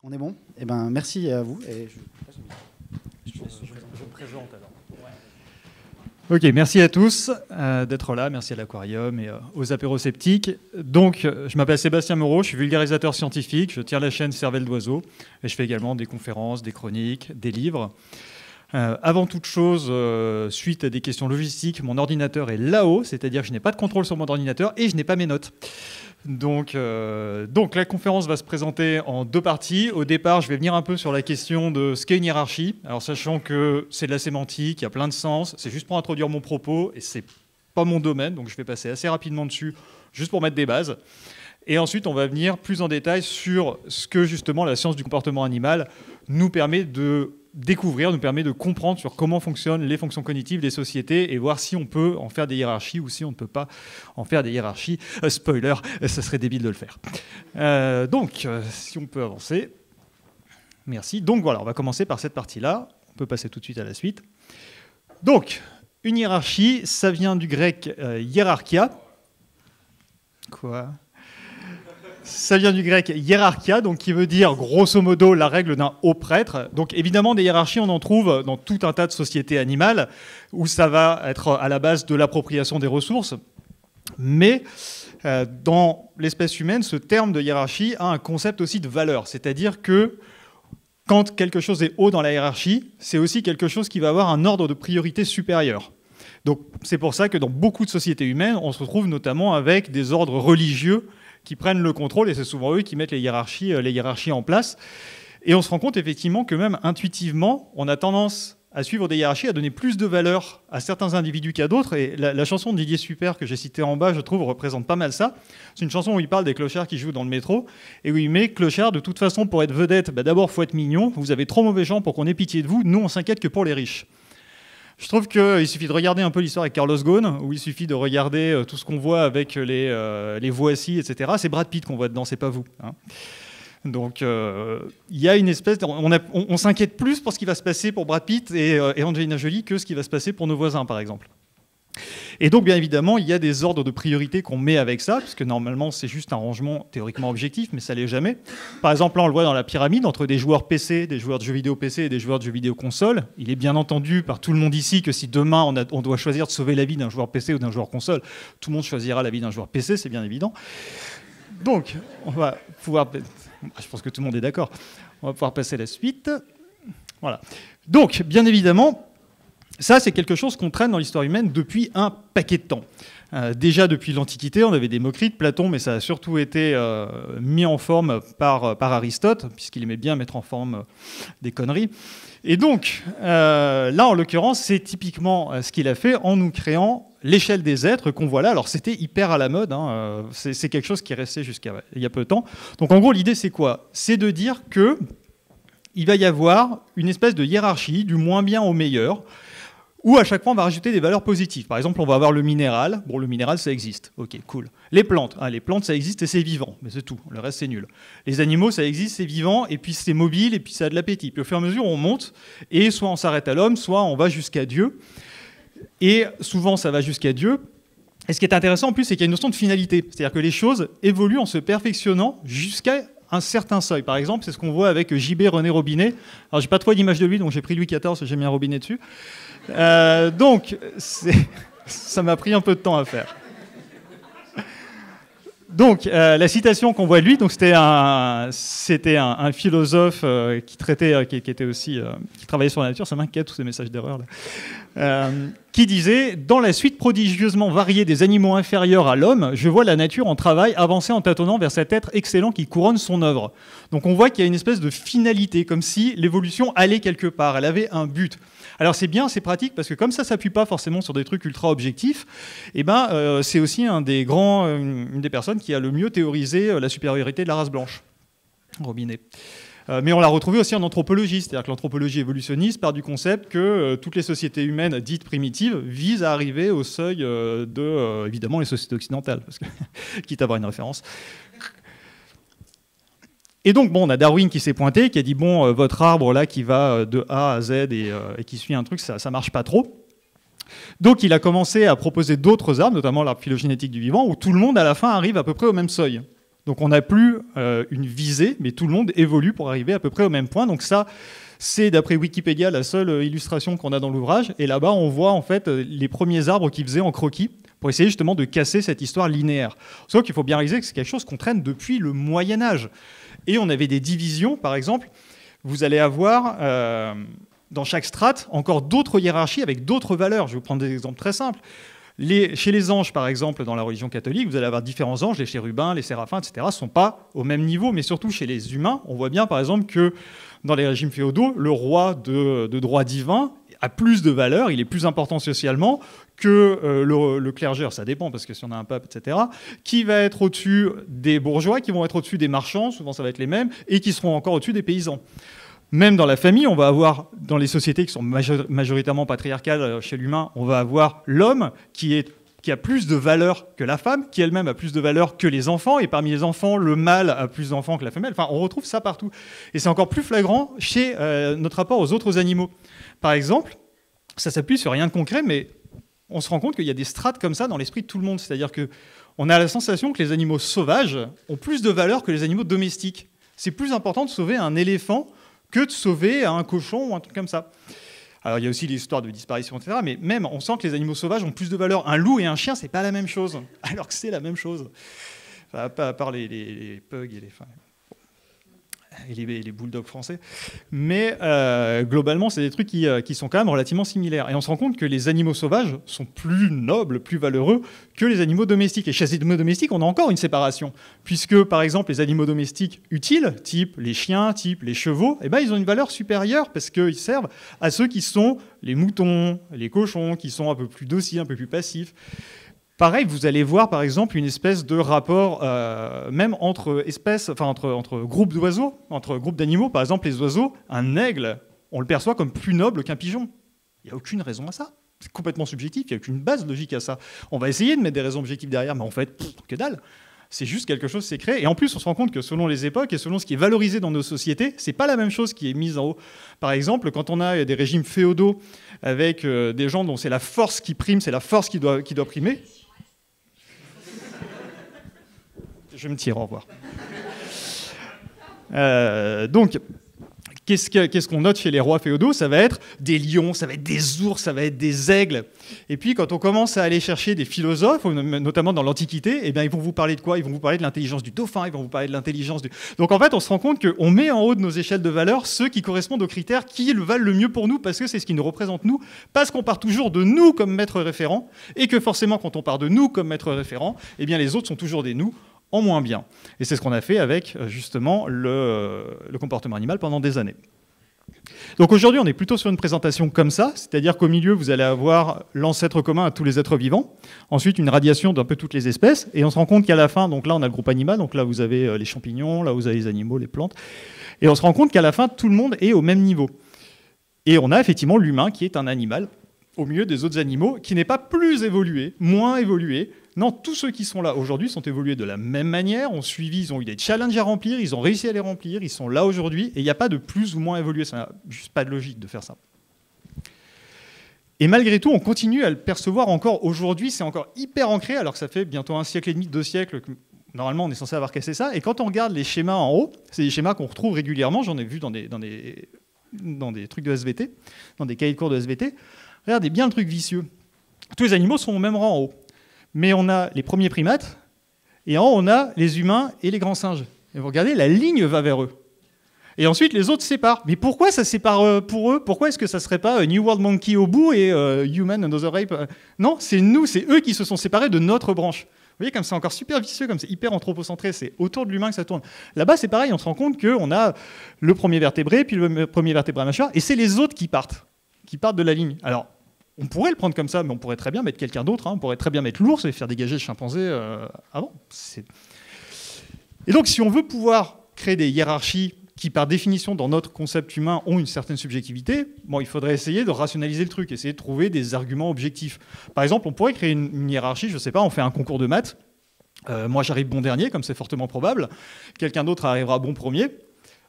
On est bon? Eh ben, merci à vous. Et je me présente alors. Ok, merci à tous d'être là, merci à l'Aquarium et aux apérosceptiques. Donc, je m'appelle Sébastien Moreau, je suis vulgarisateur scientifique, je tiens la chaîne Cervelle d'Oiseau et je fais également des conférences, des chroniques, des livres. Avant toute chose, suite à des questions logistiques, mon ordinateur est là-haut, c'est-à-dire que je n'ai pas de contrôle sur mon ordinateur et je n'ai pas mes notes. Donc la conférence va se présenter en deux parties. Au départ, je vais venir un peu sur la question de ce qu'est une hiérarchie. Alors, sachant que c'est de la sémantique, il y a plein de sens, c'est juste pour introduire mon propos et c'est pas mon domaine, donc je vais passer assez rapidement dessus, juste pour mettre des bases. Et ensuite, on va venir plus en détail sur ce que justement la science du comportement animal nous permet de découvrir, nous permet de comprendre sur comment fonctionnent les fonctions cognitives des sociétés et voir si on peut en faire des hiérarchies ou si on ne peut pas en faire des hiérarchies. Spoiler, ça serait débile de le faire. Si on peut avancer. Merci. Donc voilà, on va commencer par cette partie-là. On peut passer tout de suite à la suite. Donc, une hiérarchie, ça vient du grec hiérarchia. Quoi ? Ça vient du grec hiérarchia, donc qui veut dire grosso modo la règle d'un haut prêtre. Donc évidemment, des hiérarchies, on en trouve dans tout un tas de sociétés animales, où ça va être à la base de l'appropriation des ressources. Mais dans l'espèce humaine, ce terme de hiérarchie a un concept aussi de valeur. C'est-à-dire que quand quelque chose est haut dans la hiérarchie, c'est aussi quelque chose qui va avoir un ordre de priorité supérieur. Donc c'est pour ça que dans beaucoup de sociétés humaines, on se retrouve notamment avec des ordres religieux qui prennent le contrôle, et c'est souvent eux qui mettent les hiérarchies en place. Et on se rend compte effectivement que même intuitivement, on a tendance à suivre des hiérarchies, à donner plus de valeur à certains individus qu'à d'autres. Et la chanson de Didier Super que j'ai citée en bas, je trouve, représente pas mal ça. C'est une chanson où il parle des clochards qui jouent dans le métro, et où il met « Clochard, de toute façon, pour être vedette, d'abord, il faut être mignon, vous avez trop mauvais gens pour qu'on ait pitié de vous, nous, on s'inquiète que pour les riches ». Je trouve qu'il suffit de regarder un peu l'histoire avec Carlos Ghosn, où il suffit de regarder tout ce qu'on voit avec les Voici, etc. C'est Brad Pitt qu'on voit dedans, c'est pas vous. Hein. Donc, il y a une espèce... On s'inquiète plus pour ce qui va se passer pour Brad Pitt et Angelina Jolie que ce qui va se passer pour nos voisins, par exemple. Et donc, bien évidemment, il y a des ordres de priorité qu'on met avec ça, puisque normalement, c'est juste un rangement théoriquement objectif, mais ça ne l'est jamais. Par exemple, là, on le voit dans la pyramide, entre des joueurs PC, des joueurs de jeux vidéo PC et des joueurs de jeux vidéo console. Il est bien entendu par tout le monde ici que si demain, on doit choisir de sauver la vie d'un joueur PC ou d'un joueur console, tout le monde choisira la vie d'un joueur PC, c'est bien évident. Donc, on va pouvoir... Je pense que tout le monde est d'accord. On va pouvoir passer à la suite. Voilà. Donc, bien évidemment... Ça, c'est quelque chose qu'on traîne dans l'histoire humaine depuis un paquet de temps. Déjà depuis l'Antiquité, on avait des moqueries de Platon, mais ça a surtout été mis en forme par Aristote, puisqu'il aimait bien mettre en forme des conneries. Et donc, là, en l'occurrence, c'est typiquement ce qu'il a fait en nous créant l'échelle des êtres qu'on voit là. Alors, c'était hyper à la mode, hein. C'est quelque chose qui est resté jusqu'à il y a peu de temps. Donc, en gros, l'idée, c'est quoi? C'est de dire qu'il va y avoir une espèce de hiérarchie, du moins bien au meilleur, où à chaque fois on va rajouter des valeurs positives. Par exemple, on va avoir le minéral. Bon, le minéral, ça existe. Ok, cool. Les plantes. Les plantes, ça existe et c'est vivant. Mais c'est tout. Le reste, c'est nul. Les animaux, ça existe, c'est vivant, et puis c'est mobile, et puis ça a de l'appétit. Puis au fur et à mesure, on monte, et soit on s'arrête à l'homme, soit on va jusqu'à Dieu. Et souvent, ça va jusqu'à Dieu. Et ce qui est intéressant, en plus, c'est qu'il y a une notion de finalité. C'est-à-dire que les choses évoluent en se perfectionnant jusqu'à un certain seuil. Par exemple, c'est ce qu'on voit avec JB René Robinet. Alors, j'ai pas trop d'image de lui, donc j'ai pris Louis XIV et j'ai mis un robinet dessus. Donc, ça m'a pris un peu de temps à faire. Donc, la citation qu'on voit de lui, donc c'était un philosophe qui était aussi qui travaillait sur la nature. Ça m'inquiète tous ces messages d'erreur là. Qui disait: dans la suite prodigieusement variée des animaux inférieurs à l'homme, je vois la nature en travail avancer en tâtonnant vers cet être excellent qui couronne son œuvre. Donc, on voit qu'il y a une espèce de finalité, comme si l'évolution allait quelque part. Elle avait un but. Alors c'est bien, c'est pratique, parce que comme ça ne s'appuie pas forcément sur des trucs ultra objectifs, c'est aussi une des personnes qui a le mieux théorisé la supériorité de la race blanche. Robinet. Mais on l'a retrouvé aussi en anthropologie, c'est-à-dire que l'anthropologie évolutionniste part du concept que toutes les sociétés humaines dites primitives visent à arriver au seuil évidemment, les sociétés occidentales, parce que, quitte à avoir une référence. Et donc, bon, on a Darwin qui s'est pointé, qui a dit, bon, votre arbre là qui va de A à Z et qui suit un truc, ça ne marche pas trop. Donc, il a commencé à proposer d'autres arbres, notamment l'arbre phylogénétique du vivant, où tout le monde, à la fin, arrive à peu près au même seuil. Donc on n'a plus une visée, mais tout le monde évolue pour arriver à peu près au même point. Donc ça, c'est d'après Wikipédia la seule illustration qu'on a dans l'ouvrage. Et là-bas, on voit en fait les premiers arbres qu'ils faisaient en croquis pour essayer justement de casser cette histoire linéaire. Sauf qu'il faut bien réaliser que c'est quelque chose qu'on traîne depuis le Moyen-Âge. Et on avait des divisions, par exemple. Vous allez avoir dans chaque strate encore d'autres hiérarchies avec d'autres valeurs. Je vais vous prendre des exemples très simples. Chez les anges, par exemple, dans la religion catholique, vous allez avoir différents anges, les chérubins, les séraphins, etc., ne sont pas au même niveau, mais surtout chez les humains, on voit bien, par exemple, que dans les régimes féodaux, le roi de droit divin a plus de valeur, il est plus important socialement que le clergé, ça dépend, parce que si on a un pape, etc., qui va être au-dessus des bourgeois, qui vont être au-dessus des marchands, souvent ça va être les mêmes, et qui seront encore au-dessus des paysans. Même dans la famille, on va avoir, dans les sociétés qui sont majoritairement patriarcales chez l'humain, on va avoir l'homme qui a plus de valeur que la femme, qui elle-même a plus de valeur que les enfants, et parmi les enfants, le mâle a plus d'enfants que la femelle. Enfin, on retrouve ça partout. Et c'est encore plus flagrant chez notre rapport aux autres animaux. Par exemple, ça s'appuie sur rien de concret, mais on se rend compte qu'il y a des strates comme ça dans l'esprit de tout le monde. C'est-à-dire qu'on a la sensation que les animaux sauvages ont plus de valeur que les animaux domestiques. C'est plus important de sauver un éléphant que de sauver un cochon ou un truc comme ça. Alors il y a aussi l'histoire de disparition, etc. Mais même, on sent que les animaux sauvages ont plus de valeur. Un loup et un chien, c'est pas la même chose. Alors que c'est la même chose. Enfin, pas à part les pugs et les bulldogs français. Mais globalement, c'est des trucs qui sont quand même relativement similaires. Et on se rend compte que les animaux sauvages sont plus nobles, plus valeureux que les animaux domestiques. Et chez les animaux domestiques, on a encore une séparation. Puisque, par exemple, les animaux domestiques utiles, type les chiens, type les chevaux, eh ben, ils ont une valeur supérieure parce qu'ils servent à ceux qui sont les moutons, les cochons, qui sont un peu plus dociles, un peu plus passifs. Pareil, vous allez voir par exemple une espèce de rapport même entre espèces, enfin entre groupes d'oiseaux, entre groupes d'animaux. Par exemple, les oiseaux, un aigle, on le perçoit comme plus noble qu'un pigeon. Il n'y a aucune raison à ça. C'est complètement subjectif, il n'y a aucune base logique à ça. On va essayer de mettre des raisons objectives derrière, mais en fait, que dalle. C'est juste quelque chose qui s'est créé. Et en plus, on se rend compte que selon les époques et selon ce qui est valorisé dans nos sociétés, c'est pas la même chose qui est mise en haut. Par exemple, quand on a des régimes féodaux avec des gens dont c'est la force qui prime, c'est la force qui doit primer. Je me tire, au revoir. Donc, qu'est-ce qu'on note chez les rois féodaux? Ça va être des lions, ça va être des ours, ça va être des aigles. Et puis, quand on commence à aller chercher des philosophes, notamment dans l'Antiquité, eh bien, ils vont vous parler de quoi? Ils vont vous parler de l'intelligence du dauphin, ils vont vous parler de l'intelligence du... Donc, en fait, on se rend compte qu'on met en haut de nos échelles de valeur ceux qui correspondent aux critères qui le valent le mieux pour nous, parce que c'est ce qui nous représente nous, parce qu'on part toujours de nous comme maître référent, et que forcément, quand on part de nous comme maître référent, eh bien, les autres sont toujours des nous, en moins bien. Et c'est ce qu'on a fait avec, justement, le comportement animal pendant des années. Donc aujourd'hui, on est plutôt sur une présentation comme ça, c'est-à-dire qu'au milieu, vous allez avoir l'ancêtre commun à tous les êtres vivants, ensuite une radiation d'un peu toutes les espèces, et on se rend compte qu'à la fin, donc là, on a le groupe animal, donc là, vous avez les champignons, là, vous avez les animaux, les plantes, et on se rend compte qu'à la fin, tout le monde est au même niveau. Et on a effectivement l'humain qui est un animal au milieu des autres animaux, qui n'est pas plus évolué, moins évolué. Non, tous ceux qui sont là aujourd'hui sont évolués de la même manière, ont suivi, ils ont eu des challenges à remplir, ils ont réussi à les remplir, ils sont là aujourd'hui, et il n'y a pas de plus ou moins évolué, ça n'a juste pas de logique de faire ça. Et malgré tout, on continue à le percevoir encore aujourd'hui, c'est encore hyper ancré, alors que ça fait bientôt 1 siècle et demi, 2 siècles, que normalement on est censé avoir cassé ça, et quand on regarde les schémas en haut, c'est des schémas qu'on retrouve régulièrement, j'en ai vu dans des trucs de SVT, dans des cahiers de cours de SVT. Regardez bien le truc vicieux. Tous les animaux sont au même rang en haut. Mais on a les premiers primates, et en haut, on a les humains et les grands singes. Et vous regardez, la ligne va vers eux. Et ensuite, les autres se séparent. Mais pourquoi ça sépare pour eux? Pourquoi est-ce que ça ne serait pas New World Monkey au bout et Human Another Ape? Non, c'est nous, c'est eux qui se sont séparés de notre branche. Vous voyez, comme c'est encore super vicieux, comme c'est hyper anthropocentré, c'est autour de l'humain que ça tourne. Là-bas, c'est pareil, on se rend compte qu'on a le premier vertébré, puis le premier vertébré mâchoire, et c'est les autres qui partent de la ligne. Alors, on pourrait le prendre comme ça, mais on pourrait très bien mettre quelqu'un d'autre. On pourrait très bien mettre l'ours et faire dégager le chimpanzé avant. Et donc, si on veut pouvoir créer des hiérarchies qui, par définition, dans notre concept humain, ont une certaine subjectivité, bon, il faudrait essayer de rationaliser le truc, essayer de trouver des arguments objectifs. Par exemple, on pourrait créer une hiérarchie, je ne sais pas, on fait un concours de maths. Moi, j'arrive bon dernier, comme c'est fortement probable. Quelqu'un d'autre arrivera bon premier.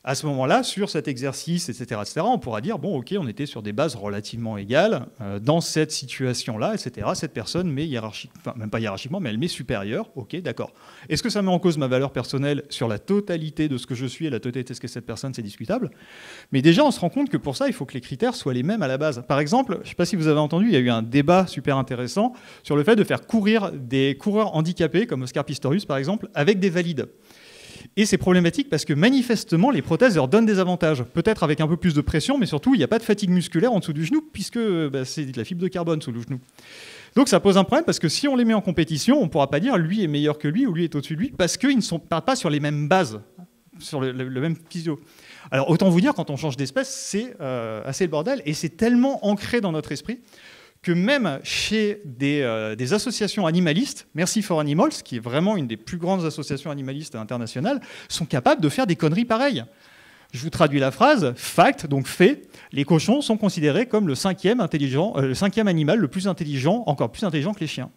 À ce moment-là, sur cet exercice, etc., on pourra dire, bon, ok, on était sur des bases relativement égales. Dans cette situation-là, etc., cette personne met hiérarchiquement, enfin, même pas hiérarchiquement, mais elle met supérieure. Ok, d'accord. Est-ce que ça met en cause ma valeur personnelle sur la totalité de ce que je suis et la totalité de ce que cette personne, c'est discutable. Mais déjà, on se rend compte que pour ça, il faut que les critères soient les mêmes à la base. Par exemple, je ne sais pas si vous avez entendu, il y a eu un débat super intéressant sur le fait de faire courir des coureurs handicapés, comme Oscar Pistorius, par exemple, avec des valides. Et c'est problématique parce que manifestement, les prothèses leur donnent des avantages. Peut-être avec un peu plus de pression, mais surtout, il n'y a pas de fatigue musculaire en dessous du genou, puisque c'est de la fibre de carbone sous le genou. Donc ça pose un problème parce que si on les met en compétition, on ne pourra pas dire lui est meilleur que lui ou lui est au-dessus de lui, parce qu'ils ne partent pas sur les mêmes bases, sur le même physio. Alors autant vous dire, quand on change d'espèce, c'est assez le bordel, et c'est tellement ancré dans notre esprit que même chez des associations animalistes, Mercy for Animals, qui est vraiment une des plus grandes associations animalistes internationales, sont capables de faire des conneries pareilles. Je vous traduis la phrase, fact, donc fait, les cochons sont considérés comme le cinquième animal le plus intelligent, encore plus intelligent que les chiens.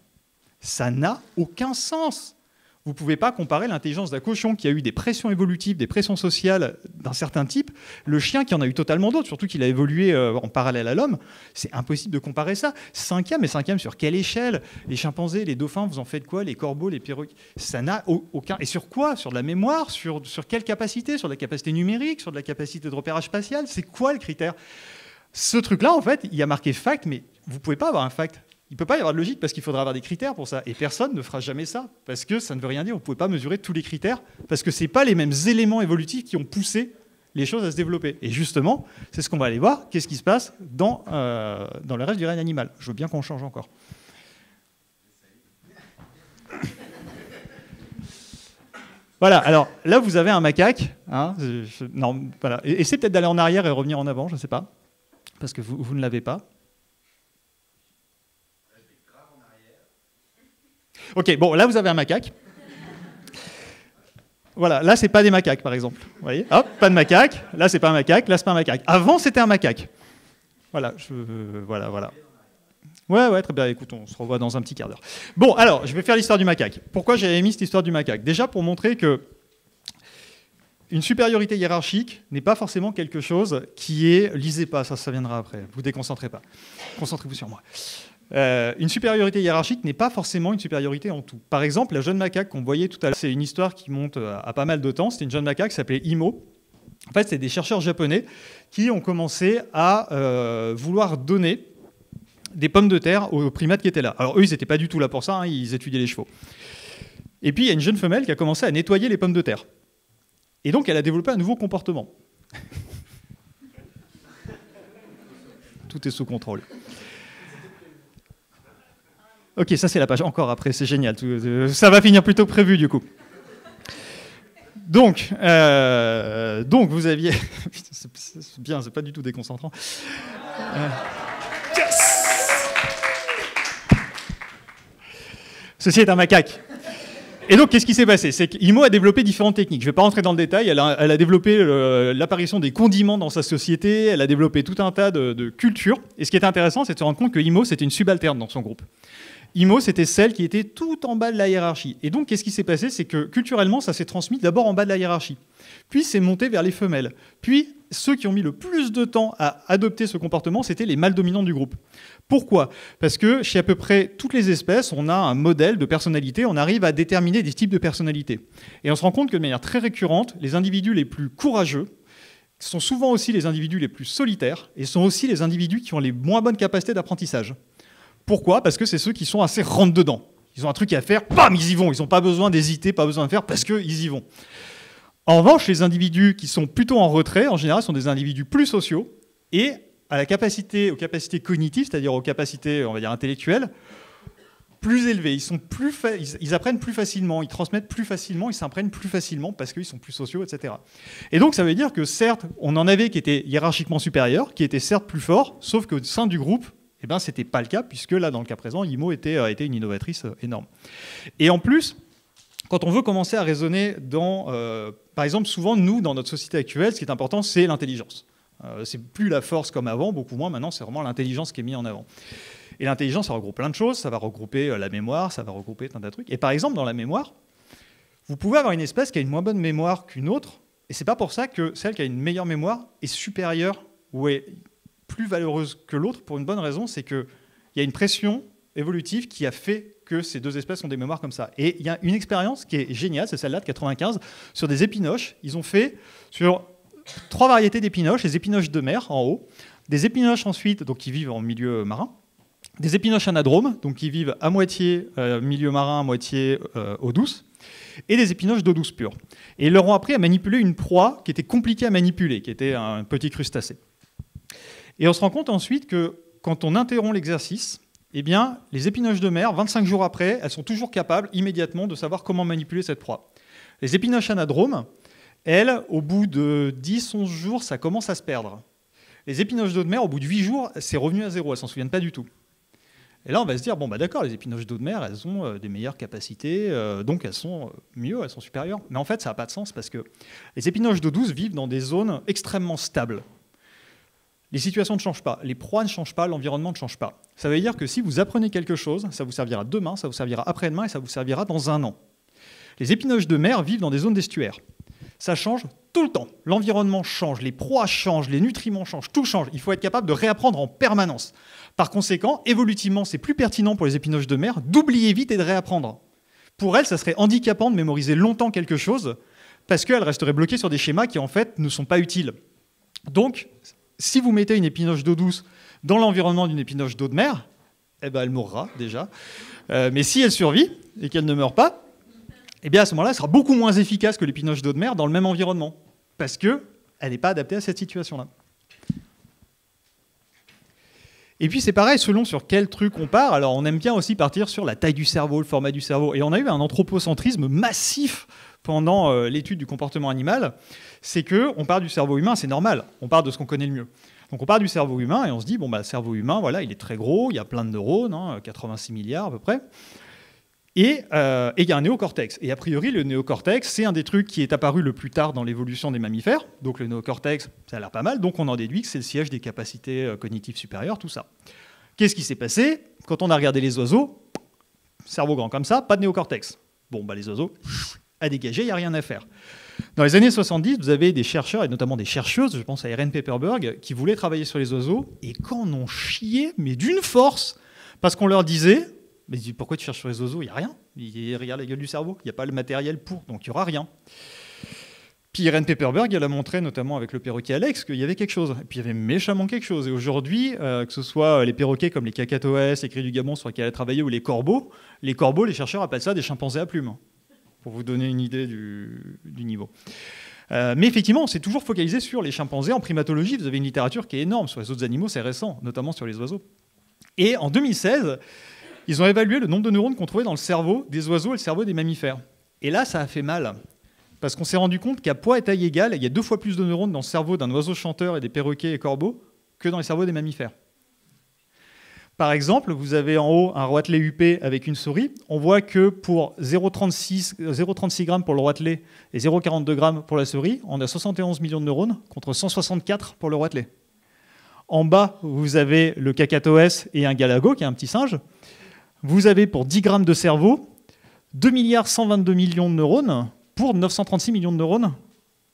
Ça n'a aucun sens. Vous ne pouvez pas comparer l'intelligence d'un cochon qui a eu des pressions évolutives, des pressions sociales d'un certain type, le chien qui en a eu totalement d'autres, surtout qu'il a évolué en parallèle à l'homme. C'est impossible de comparer ça. Cinquième, mais cinquième sur quelle échelle? Les chimpanzés, les dauphins, vous en faites quoi? Les corbeaux, les perroquets? Ça n'a aucun... Et sur quoi? Sur de la mémoire? Sur quelle capacité? Sur de la capacité numérique? Sur de la capacité de repérage spatial? C'est quoi le critère? Ce truc-là, en fait, il y a marqué fact, mais vous ne pouvez pas avoir un fact. Il ne peut pas y avoir de logique parce qu'il faudra avoir des critères pour ça. Et personne ne fera jamais ça parce que ça ne veut rien dire. Vous ne pouvez pas mesurer tous les critères parce que ce n'est pas les mêmes éléments évolutifs qui ont poussé les choses à se développer. Et justement, c'est ce qu'on va aller voir. Qu'est-ce qui se passe dans le reste du règne animal? Je veux bien qu'on change encore. Voilà, alors là, vous avez un macaque. Hein, non, voilà. Essayez peut-être d'aller en arrière et revenir en avant, je ne sais pas, parce que vous ne l'avez pas. Ok, bon, là, vous avez un macaque. Voilà, là, c'est pas des macaques, par exemple. Vous voyez? Hop, pas de macaque. Là, c'est pas un macaque. Là, c'est pas un macaque. Avant, c'était un macaque. Voilà, voilà. Ouais, très bien. Écoute, on se revoit dans un petit quart d'heure. Bon, alors, je vais faire l'histoire du macaque. Pourquoi j'avais mis cette histoire du macaque? Déjà, pour montrer que une supériorité hiérarchique n'est pas forcément quelque chose qui est... Lisez pas, ça viendra après. Vous déconcentrez pas. Concentrez-vous sur moi. Une supériorité hiérarchique n'est pas forcément une supériorité en tout. Par exemple, la jeune macaque qu'on voyait tout à l'heure, c'est une histoire qui monte à pas mal de temps. C'était une jeune macaque qui s'appelait Imo. En fait, c'est des chercheurs japonais qui ont commencé à vouloir donner des pommes de terre aux primates qui étaient là. Alors eux, ils n'étaient pas du tout là pour ça, hein, ils étudiaient les chevaux. Et puis, il y a une jeune femelle qui a commencé à nettoyer les pommes de terre. Et donc, elle a développé un nouveau comportement. Tout est sous contrôle. Ok, ça c'est la page encore après, c'est génial. Ça va finir plus tôt que prévu du coup. Donc vous aviez... c'est bien, c'est pas du tout déconcentrant. Yes. Ceci est un macaque. Et donc, qu'est-ce qui s'est passé? C'est qu'Imo a développé différentes techniques. Je ne vais pas rentrer dans le détail. Elle a développé l'apparition des condiments dans sa société. Elle a développé tout un tas de cultures. Et ce qui est intéressant, c'est de se rendre compte que Imo, c'était une subalterne dans son groupe. Imo, c'était celle qui était tout en bas de la hiérarchie. Et donc, qu'est-ce qui s'est passé? C'est que culturellement, ça s'est transmis d'abord en bas de la hiérarchie. Puis, c'est monté vers les femelles. Puis, ceux qui ont mis le plus de temps à adopter ce comportement, c'était les mâles dominants du groupe. Pourquoi? Parce que chez à peu près toutes les espèces, on a un modèle de personnalité, on arrive à déterminer des types de personnalités. Et on se rend compte que de manière très récurrente, les individus les plus courageux sont souvent aussi les individus les plus solitaires et sont aussi les individus qui ont les moins bonnes capacités d'apprentissage. Pourquoi? Parce que c'est ceux qui sont assez rentre-dedans. Ils ont un truc à faire, bam, ils y vont. Ils n'ont pas besoin d'hésiter, pas besoin de faire, parce qu'ils y vont. En revanche, les individus qui sont plutôt en retrait, en général, sont des individus plus sociaux et aux capacités cognitives, c'est-à-dire aux capacités, on va dire, intellectuelles, plus élevées. Ils apprennent plus facilement, ils transmettent plus facilement, ils s'imprègnent plus facilement parce qu'ils sont plus sociaux, etc. Et donc, ça veut dire que certes, on en avait qui étaient hiérarchiquement supérieurs, qui étaient certes plus forts, sauf qu'au sein du groupe, eh ben, ce n'était pas le cas, puisque là, dans le cas présent, Imo était une innovatrice énorme. Et en plus, quand on veut commencer à raisonner par exemple, souvent, nous, dans notre société actuelle, ce qui est important, c'est l'intelligence. C'est plus la force comme avant, beaucoup moins. Maintenant, c'est vraiment l'intelligence qui est mise en avant. Et l'intelligence, ça regroupe plein de choses. Ça va regrouper la mémoire, ça va regrouper plein de trucs. Et par exemple, dans la mémoire, vous pouvez avoir une espèce qui a une moins bonne mémoire qu'une autre, Et c'est pas pour ça que celle qui a une meilleure mémoire est supérieure ou est plus valeureuse que l'autre, pour une bonne raison, c'est qu'il y a une pression évolutive qui a fait que ces deux espèces ont des mémoires comme ça. Et il y a une expérience qui est géniale, c'est celle-là de 95, sur des épinoches. Ils ont fait sur 3 variétés d'épinoches, les épinoches de mer en haut, des épinoches ensuite donc, qui vivent en milieu marin, des épinoches anadromes, donc qui vivent à moitié milieu marin, à moitié eau douce, et des épinoches d'eau douce pure. Et ils leur ont appris à manipuler une proie qui était compliquée à manipuler, qui était un petit crustacé. Et on se rend compte ensuite que quand on interrompt l'exercice, eh bien, les épinoches de mer, 25 jours après, elles sont toujours capables immédiatement de savoir comment manipuler cette proie. Les épinoches anadromes, elles, au bout de 10-11 jours, ça commence à se perdre. Les épinoches d'eau de mer, au bout de 8 jours, c'est revenu à zéro, elles ne s'en souviennent pas du tout. Et là, on va se dire, bon, bah d'accord, les épinoches d'eau de mer, elles ont des meilleures capacités, donc elles sont mieux, elles sont supérieures. Mais en fait, ça n'a pas de sens parce que les épinoches d'eau douce vivent dans des zones extrêmement stables. Les situations ne changent pas, les proies ne changent pas, l'environnement ne change pas. Ça veut dire que si vous apprenez quelque chose, ça vous servira demain, ça vous servira après-demain et ça vous servira dans un an. Les épinoches de mer vivent dans des zones d'estuaire. Ça change tout le temps. L'environnement change, les proies changent, les nutriments changent, tout change. Il faut être capable de réapprendre en permanence. Par conséquent, évolutivement, c'est plus pertinent pour les épinoches de mer d'oublier vite et de réapprendre. Pour elles, ça serait handicapant de mémoriser longtemps quelque chose parce qu'elles resteraient bloquées sur des schémas qui, en fait, ne sont pas utiles. Donc, si vous mettez une épinoche d'eau douce dans l'environnement d'une épinoche d'eau de mer, eh ben, elle mourra déjà. Mais si elle survit et qu'elle ne meurt pas, eh bien à ce moment-là, elle sera beaucoup moins efficace que l'épinoche d'eau de mer dans le même environnement, parce qu'elle n'est pas adaptée à cette situation-là. Et puis c'est pareil, selon sur quel truc on part, alors on aime bien aussi partir sur la taille du cerveau, le format du cerveau. Et on a eu un anthropocentrisme massif pendant l'étude du comportement animal, c'est qu'on part du cerveau humain, c'est normal, on part de ce qu'on connaît le mieux. Donc on part du cerveau humain et on se dit, bon, bah, le cerveau humain, voilà, il est très gros, il y a plein de neurones, 86 milliards à peu près. Et il y a un néocortex. Et a priori, le néocortex, c'est un des trucs qui est apparu le plus tard dans l'évolution des mammifères. Donc le néocortex, ça a l'air pas mal. Donc on en déduit que c'est le siège des capacités cognitives supérieures, tout ça. Qu'est-ce qui s'est passé? Quand on a regardé les oiseaux, cerveau grand comme ça, pas de néocortex. Bon, bah les oiseaux, à dégager, il n'y a rien à faire. Dans les années 70, vous avez des chercheurs, et notamment des chercheuses, je pense à Erin Pepperberg, qui voulaient travailler sur les oiseaux, et quand on en chiait, mais d'une force, parce qu'on leur disait... Mais pourquoi tu cherches sur les oiseaux? Il n'y a rien. Regarde la gueule du cerveau. Il n'y a pas le matériel pour, donc il n'y aura rien. Puis Erin Pepperberg, elle a montré, notamment avec le perroquet Alex, qu'il y avait quelque chose. Et puis il y avait méchamment quelque chose. Et aujourd'hui, que ce soit les perroquets comme les cacatoès, les cris du Gabon sur lesquels elle a travaillé, ou les corbeaux, les chercheurs appellent ça des chimpanzés à plumes, pour vous donner une idée du niveau. Mais effectivement, on s'est toujours focalisé sur les chimpanzés. En primatologie, vous avez une littérature qui est énorme. Sur les autres animaux, c'est récent, notamment sur les oiseaux. Et en 2016... ils ont évalué le nombre de neurones qu'on trouvait dans le cerveau des oiseaux et le cerveau des mammifères. Et là, ça a fait mal. Parce qu'on s'est rendu compte qu'à poids et taille égale, il y a 2 fois plus de neurones dans le cerveau d'un oiseau chanteur et des perroquets et corbeaux que dans les cerveaux des mammifères. Par exemple, vous avez en haut un roitelet huppé avec une souris. On voit que pour 0,36 grammes pour le roitelet et 0,42 grammes pour la souris, on a 71 millions de neurones contre 164 pour le roitelet. En bas, vous avez le cacatoès et un galago, qui est un petit singe. Vous avez pour 10 grammes de cerveau 2 122 millions de neurones pour 936 millions de neurones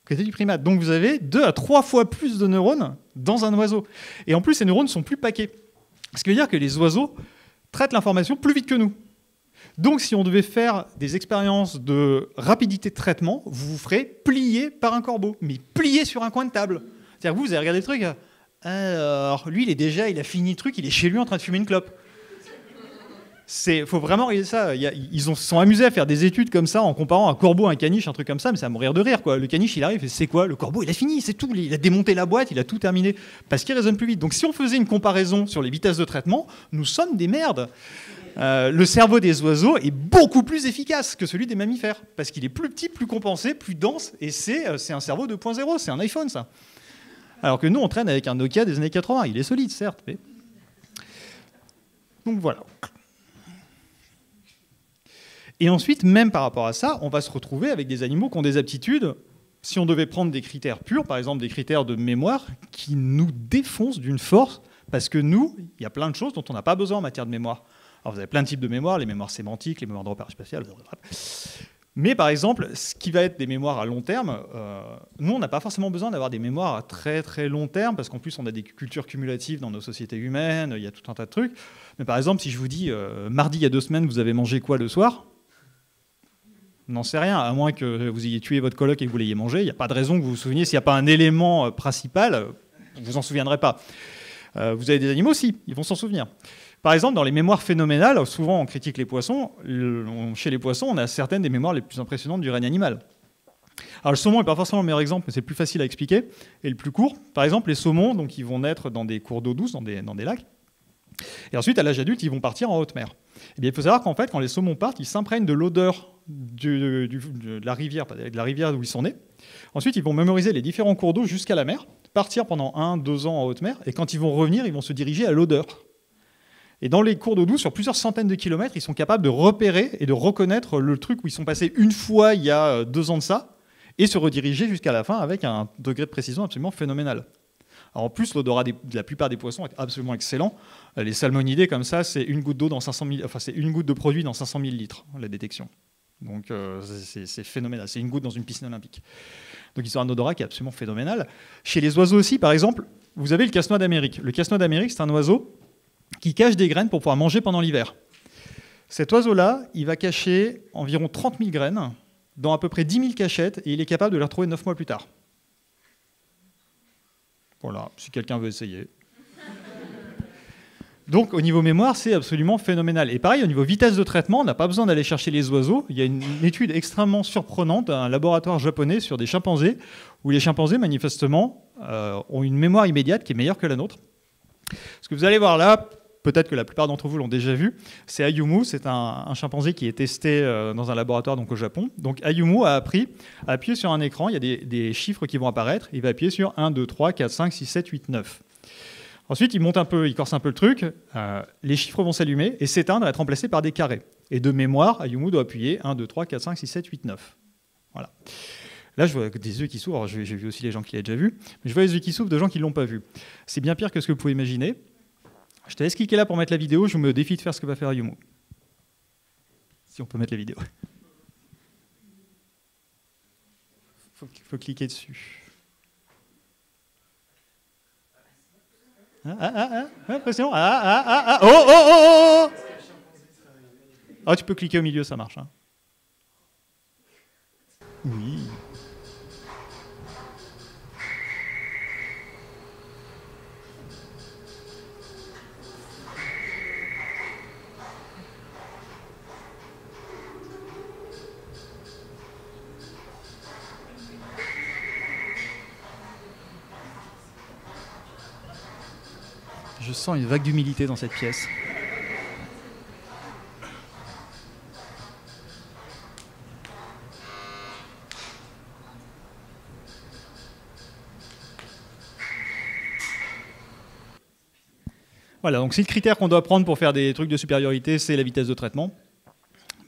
côté du primate. Donc vous avez 2 à 3 fois plus de neurones dans un oiseau. Et en plus, ces neurones sont plus paquets. Ce qui veut dire que les oiseaux traitent l'information plus vite que nous. Donc si on devait faire des expériences de rapidité de traitement, vous vous ferez plier par un corbeau, mais plier sur un coin de table. C'est-à-dire que vous avez regardé le truc, alors lui, il a fini le truc, il est chez lui en train de fumer une clope. Faut vraiment regarder ça. Ils se sont amusés à faire des études comme ça en comparant un corbeau à un caniche, un truc comme ça, mais ça va mourir de rire, quoi. Le caniche, il arrive et c'est quoi? Le corbeau, il a fini, c'est tout. Il a démonté la boîte, il a tout terminé. Parce qu'il raisonne plus vite. Donc si on faisait une comparaison sur les vitesses de traitement, nous sommes des merdes. Le cerveau des oiseaux est beaucoup plus efficace que celui des mammifères. Parce qu'il est plus petit, plus compensé, plus dense, et c'est un cerveau 2.0, c'est un iPhone, ça. Alors que nous, on traîne avec un Nokia des années 80. Il est solide, certes, mais... Donc voilà. Et ensuite, même par rapport à ça, on va se retrouver avec des animaux qui ont des aptitudes, si on devait prendre des critères purs, par exemple des critères de mémoire, qui nous défoncent d'une force, parce que nous, il y a plein de choses dont on n'a pas besoin en matière de mémoire. Alors vous avez plein de types de mémoire, les mémoires sémantiques, les mémoires de repérage spatial, Mais par exemple, ce qui va être des mémoires à long terme, nous, on n'a pas forcément besoin d'avoir des mémoires à très très long terme, parce qu'en plus, on a des cultures cumulatives dans nos sociétés humaines, il y a tout un tas de trucs. Mais par exemple, si je vous dis, mardi, il y a 2 semaines, vous avez mangé quoi le soir ? N'en sais rien, à moins que vous ayez tué votre coloc et que vous l'ayez mangé. Il n'y a pas de raison que vous vous souveniez. S'il n'y a pas un élément principal, vous ne vous en souviendrez pas. Vous avez des animaux, si, ils vont s'en souvenir. Par exemple, dans les mémoires phénoménales, souvent on critique les poissons. Chez les poissons, on a certaines des mémoires les plus impressionnantes du règne animal. Alors le saumon n'est pas forcément le meilleur exemple, mais c'est le plus facile à expliquer et le plus court. Par exemple, les saumons, donc, ils vont naître dans des cours d'eau douce, dans des lacs. Et ensuite, à l'âge adulte, ils vont partir en haute mer. Eh bien, il faut savoir qu'en fait, quand les saumons partent, ils s'imprègnent de l'odeur de la rivière d'où ils sont nés. Ensuite, ils vont mémoriser les différents cours d'eau jusqu'à la mer, partir pendant 1-2 ans en haute mer, et quand ils vont revenir, ils vont se diriger à l'odeur. Et dans les cours d'eau douce, sur plusieurs centaines de kilomètres, ils sont capables de repérer et de reconnaître le truc où ils sont passés une fois il y a 2 ans de ça, et se rediriger jusqu'à la fin avec un degré de précision absolument phénoménal. Alors en plus, l'odorat de la plupart des poissons est absolument excellent. Les salmonidés, comme ça, c'est une goutte d'eau dans 500 000, enfin c'est une goutte de produit dans 500 000 litres, la détection. Donc c'est phénoménal, c'est une goutte dans une piscine olympique. Donc ils ont un odorat qui est absolument phénoménal. Chez les oiseaux aussi, par exemple, vous avez le casse-noix d'Amérique. Le casse-noix d'Amérique, c'est un oiseau qui cache des graines pour pouvoir manger pendant l'hiver. Cet oiseau-là, il va cacher environ 30 000 graines dans à peu près 10 000 cachettes et il est capable de les retrouver 9 mois plus tard. Voilà, si quelqu'un veut essayer. Donc au niveau mémoire, c'est absolument phénoménal. Et pareil, au niveau vitesse de traitement, on n'a pas besoin d'aller chercher les oiseaux. Il y a une étude extrêmement surprenante d'un laboratoire japonais sur des chimpanzés, où les chimpanzés, manifestement, ont une mémoire immédiate qui est meilleure que la nôtre. Ce que vous allez voir là, peut-être que la plupart d'entre vous l'ont déjà vu, c'est Ayumu, c'est un chimpanzé qui est testé dans un laboratoire donc au Japon. Donc Ayumu a appris à appuyer sur un écran, il y a des chiffres qui vont apparaître, il va appuyer sur 1, 2, 3, 4, 5, 6, 7, 8, 9. Ensuite, il monte un peu, il corse un peu le truc, les chiffres vont s'allumer et s'éteindre et être remplacés par des carrés. Et de mémoire, Ayumu doit appuyer 1, 2, 3, 4, 5, 6, 7, 8, 9. Voilà. Là, je vois des yeux qui s'ouvrent. Alors, j'ai vu aussi les gens qui l'ont déjà vu, mais je vois les yeux qui s'ouvrent de gens qui ne l'ont pas vu. C'est bien pire que ce que vous pouvez imaginer. Je te laisse cliquer là pour mettre la vidéo. Je me défie de faire ce que va faire Ayumu. Si on peut mettre la vidéo. Faut cliquer dessus. Impression. Oh. Ah, tu peux cliquer au milieu, ça marche. Hein. Oui. Je sens une vague d'humilité dans cette pièce. Voilà, donc si le critère qu'on doit prendre pour faire des trucs de supériorité, c'est la vitesse de traitement,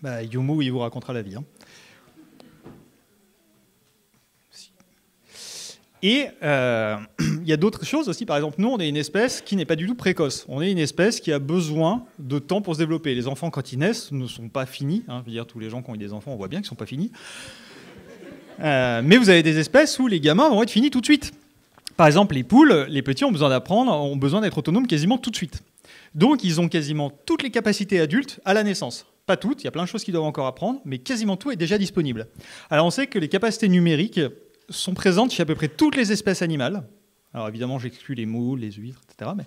bah, Ayumu, il vous racontera la vie. Hein. Et il y a d'autres choses aussi. Par exemple, nous, on est une espèce qui n'est pas du tout précoce. On est une espèce qui a besoin de temps pour se développer. Les enfants, quand ils naissent, ne sont pas finis. Hein. Je veux dire, tous les gens qui ont eu des enfants, on voit bien qu'ils ne sont pas finis. Mais vous avez des espèces où les gamins vont être finis tout de suite. Par exemple, les poules, les petits ont besoin d'apprendre, ont besoin d'être autonomes quasiment tout de suite. Donc, ils ont quasiment toutes les capacités adultes à la naissance. Pas toutes, il y a plein de choses qu'ils doivent encore apprendre, mais quasiment tout est déjà disponible. Alors, on sait que les capacités numériques sont présentes chez à peu près toutes les espèces animales. Alors évidemment, j'exclus les moules, les huîtres, etc. Mais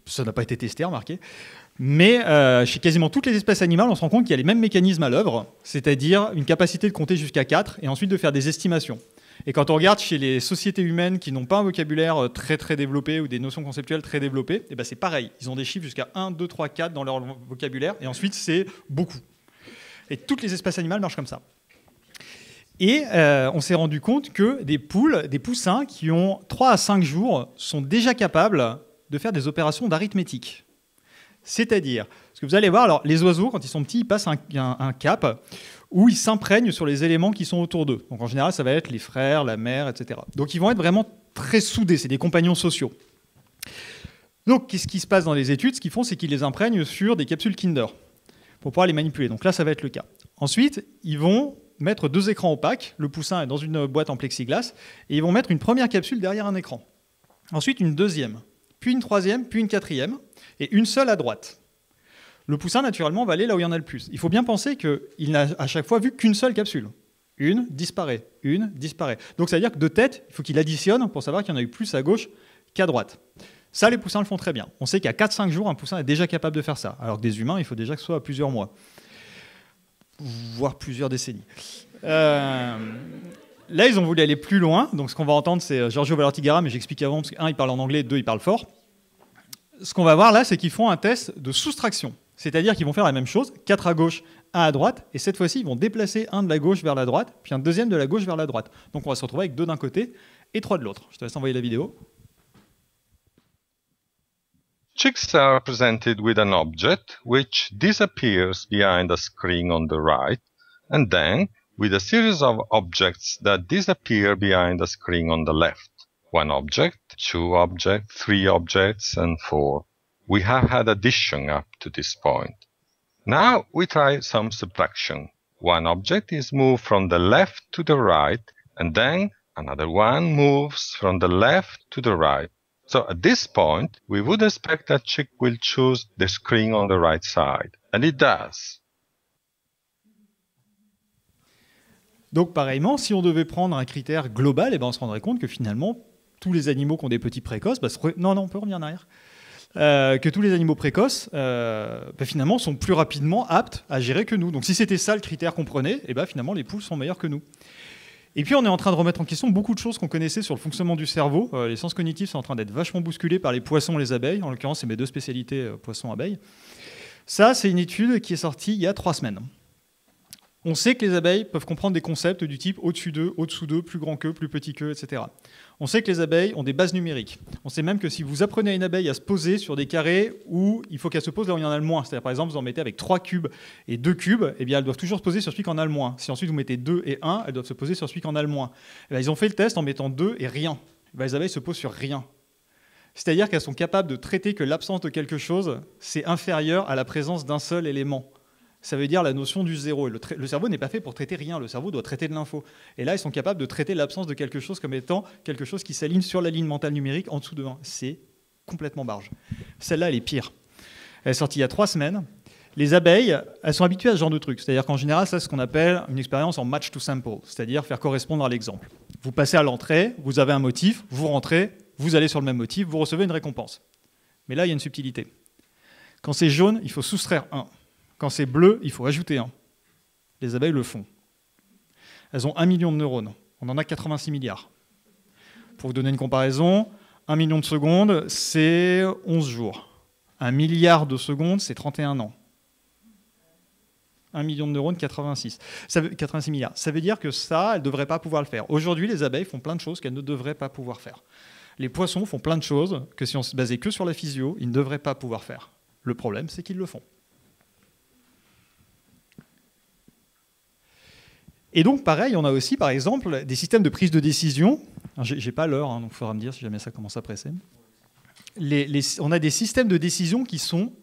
ça n'a pas été testé, remarquez. Mais chez quasiment toutes les espèces animales, on se rend compte qu'il y a les mêmes mécanismes à l'œuvre, c'est-à-dire une capacité de compter jusqu'à 4 et ensuite de faire des estimations. Et quand on regarde chez les sociétés humaines qui n'ont pas un vocabulaire très très développé ou des notions conceptuelles très développées, eh ben c'est pareil. Ils ont des chiffres jusqu'à 1, 2, 3, 4 dans leur vocabulaire et ensuite c'est beaucoup. Et toutes les espèces animales marchent comme ça. Et on s'est rendu compte que des poules, des poussins qui ont 3 à 5 jours sont déjà capables de faire des opérations d'arithmétique. C'est-à-dire, ce que vous allez voir, alors, les oiseaux, quand ils sont petits, ils passent un cap où ils s'imprègnent sur les éléments qui sont autour d'eux. Donc en général, ça va être les frères, la mère, etc. Donc ils vont être vraiment très soudés, c'est des compagnons sociaux. Donc qu'est-ce qui se passe dans les études? Ce qu'ils font, c'est qu'ils les imprègnent sur des capsules Kinder pour pouvoir les manipuler. Donc là, ça va être le cas. Ensuite, ils vont mettre 2 écrans opaques. Le poussin est dans une boîte en plexiglas. Et ils vont mettre une première capsule derrière un écran. Ensuite, une deuxième, puis une troisième, puis une quatrième, et une seule à droite. Le poussin, naturellement, va aller là où il y en a le plus. Il faut bien penser qu'il n'a à chaque fois vu qu'une seule capsule. Une disparaît, une disparaît. Donc ça veut dire que de tête, il faut qu'il additionne pour savoir qu'il y en a eu plus à gauche qu'à droite. Ça, les poussins le font très bien. On sait qu'à 4-5 jours, un poussin est déjà capable de faire ça. Alors que des humains, il faut déjà que ce soit à plusieurs mois, voire plusieurs décennies. Là, ils ont voulu aller plus loin. Donc ce qu'on va entendre, c'est Giorgio Valortigara, mais j'explique avant, parce que 1, il parle en anglais, 2, il parle fort. Ce qu'on va voir là, c'est qu'ils font un test de soustraction. C'est-à-dire qu'ils vont faire la même chose, 4 à gauche, 1 à droite, et cette fois-ci, ils vont déplacer un de la gauche vers la droite, puis un deuxième de la gauche vers la droite. Donc on va se retrouver avec 2 d'un côté et 3 de l'autre. Je te laisse envoyer la vidéo. Chicks are presented with an object which disappears behind a screen on the right, and then with a series of objects that disappear behind a screen on the left. 1 object, 2 objects, 3 objects, and 4. We have had addition up to this point. Now we try some subtraction. 1 object is moved from the left to the right, and then another one moves from the left to the right. So at this point, we would expect that Chick will choose the screen on the right side, and it does. Donc pareillement, si on devait prendre un critère global, eh ben on se rendrait compte que finalement, tous les animaux qui ont des petits précoces, non, on peut revenir en arrière, que tous les animaux précoces, finalement, sont plus rapidement aptes à gérer que nous. Donc si c'était ça le critère qu'on prenait, eh ben, finalement, les poules sont meilleures que nous. Et puis on est en train de remettre en question beaucoup de choses qu'on connaissait sur le fonctionnement du cerveau. Les sciences cognitives sont en train d'être vachement bousculées par les poissons et les abeilles. En l'occurrence, c'est mes 2 spécialités, poissons-abeilles. Ça, c'est une étude qui est sortie il y a 3 semaines. On sait que les abeilles peuvent comprendre des concepts du type au-dessus d'eux, au-dessous d'eux, plus grand qu'eux, plus petit qu'eux, etc. On sait que les abeilles ont des bases numériques. On sait même que si vous apprenez à une abeille à se poser sur des carrés où il faut qu'elle se pose là où il y en a le moins, c'est-à-dire par exemple vous en mettez avec 3 cubes et 2 cubes, eh bien elles doivent toujours se poser sur celui qui en a le moins. Si ensuite vous mettez 2 et 1, elles doivent se poser sur celui qui en a le moins. Eh bien, ils ont fait le test en mettant 2 et rien. Eh bien, les abeilles se posent sur rien. C'est-à-dire qu'elles sont capables de traiter que l'absence de quelque chose, c'est inférieur à la présence d'un seul élément. Ça veut dire la notion du zéro. Et le cerveau n'est pas fait pour traiter rien, le cerveau doit traiter de l'info. Et là, ils sont capables de traiter l'absence de quelque chose comme étant quelque chose qui s'aligne sur la ligne mentale numérique en dessous de 1. C'est complètement barge. Celle-là, elle est pire. Elle est sortie il y a 3 semaines. Les abeilles, elles sont habituées à ce genre de truc. C'est-à-dire qu'en général, ça, c'est ce qu'on appelle une expérience en match to sample, c'est-à-dire faire correspondre à l'exemple. Vous passez à l'entrée, vous avez un motif, vous rentrez, vous allez sur le même motif, vous recevez une récompense. Mais là, il y a une subtilité. Quand c'est jaune, il faut soustraire 1. Quand c'est bleu, il faut ajouter 1. Les abeilles le font. Elles ont 1 million de neurones. On en a 86 milliards. Pour vous donner une comparaison, 1 million de secondes, c'est 11 jours. 1 milliard de secondes, c'est 31 ans. 1 million de neurones, 86 milliards. Ça veut dire que ça, elles ne devraient pas pouvoir le faire. Aujourd'hui, les abeilles font plein de choses qu'elles ne devraient pas pouvoir faire. Les poissons font plein de choses que si on se basait que sur la physio, ils ne devraient pas pouvoir faire. Le problème, c'est qu'ils le font. Et donc, pareil, on a aussi, par exemple, des systèmes de prise de décision. J'ai pas l'heure, donc il faudra me dire si jamais ça commence à presser. On a des systèmes de décision qui sont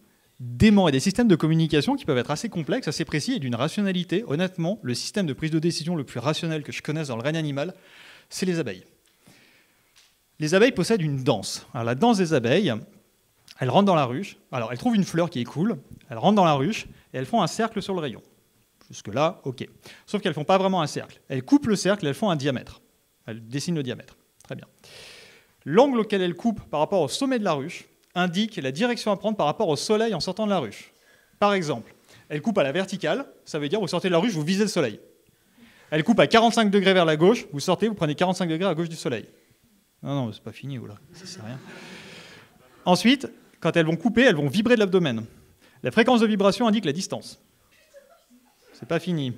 dément et des systèmes de communication qui peuvent être assez complexes, assez précis et d'une rationalité. Honnêtement, le système de prise de décision le plus rationnel que je connaisse dans le règne animal, c'est les abeilles. Les abeilles possèdent une danse. Alors, la danse des abeilles, elles rentrent dans la ruche. Alors, elles trouvent une fleur qui est cool. Elles rentrent dans la ruche et elles font un cercle sur le rayon. Jusque-là, ok. Sauf qu'elles ne font pas vraiment un cercle. Elles coupent le cercle et elles font un diamètre. Elles dessinent le diamètre. Très bien. L'angle auquel elles coupent par rapport au sommet de la ruche indique la direction à prendre par rapport au soleil en sortant de la ruche. Par exemple, elles coupent à la verticale, ça veut dire vous sortez de la ruche, vous visez le soleil. Elles coupent à 45 degrés vers la gauche, vous sortez, vous prenez 45 degrés à gauche du soleil. Non, c'est pas fini, là. Ça sert à rien. Ensuite, quand elles vont couper, elles vont vibrer de l'abdomen. La fréquence de vibration indique la distance. C'est pas fini.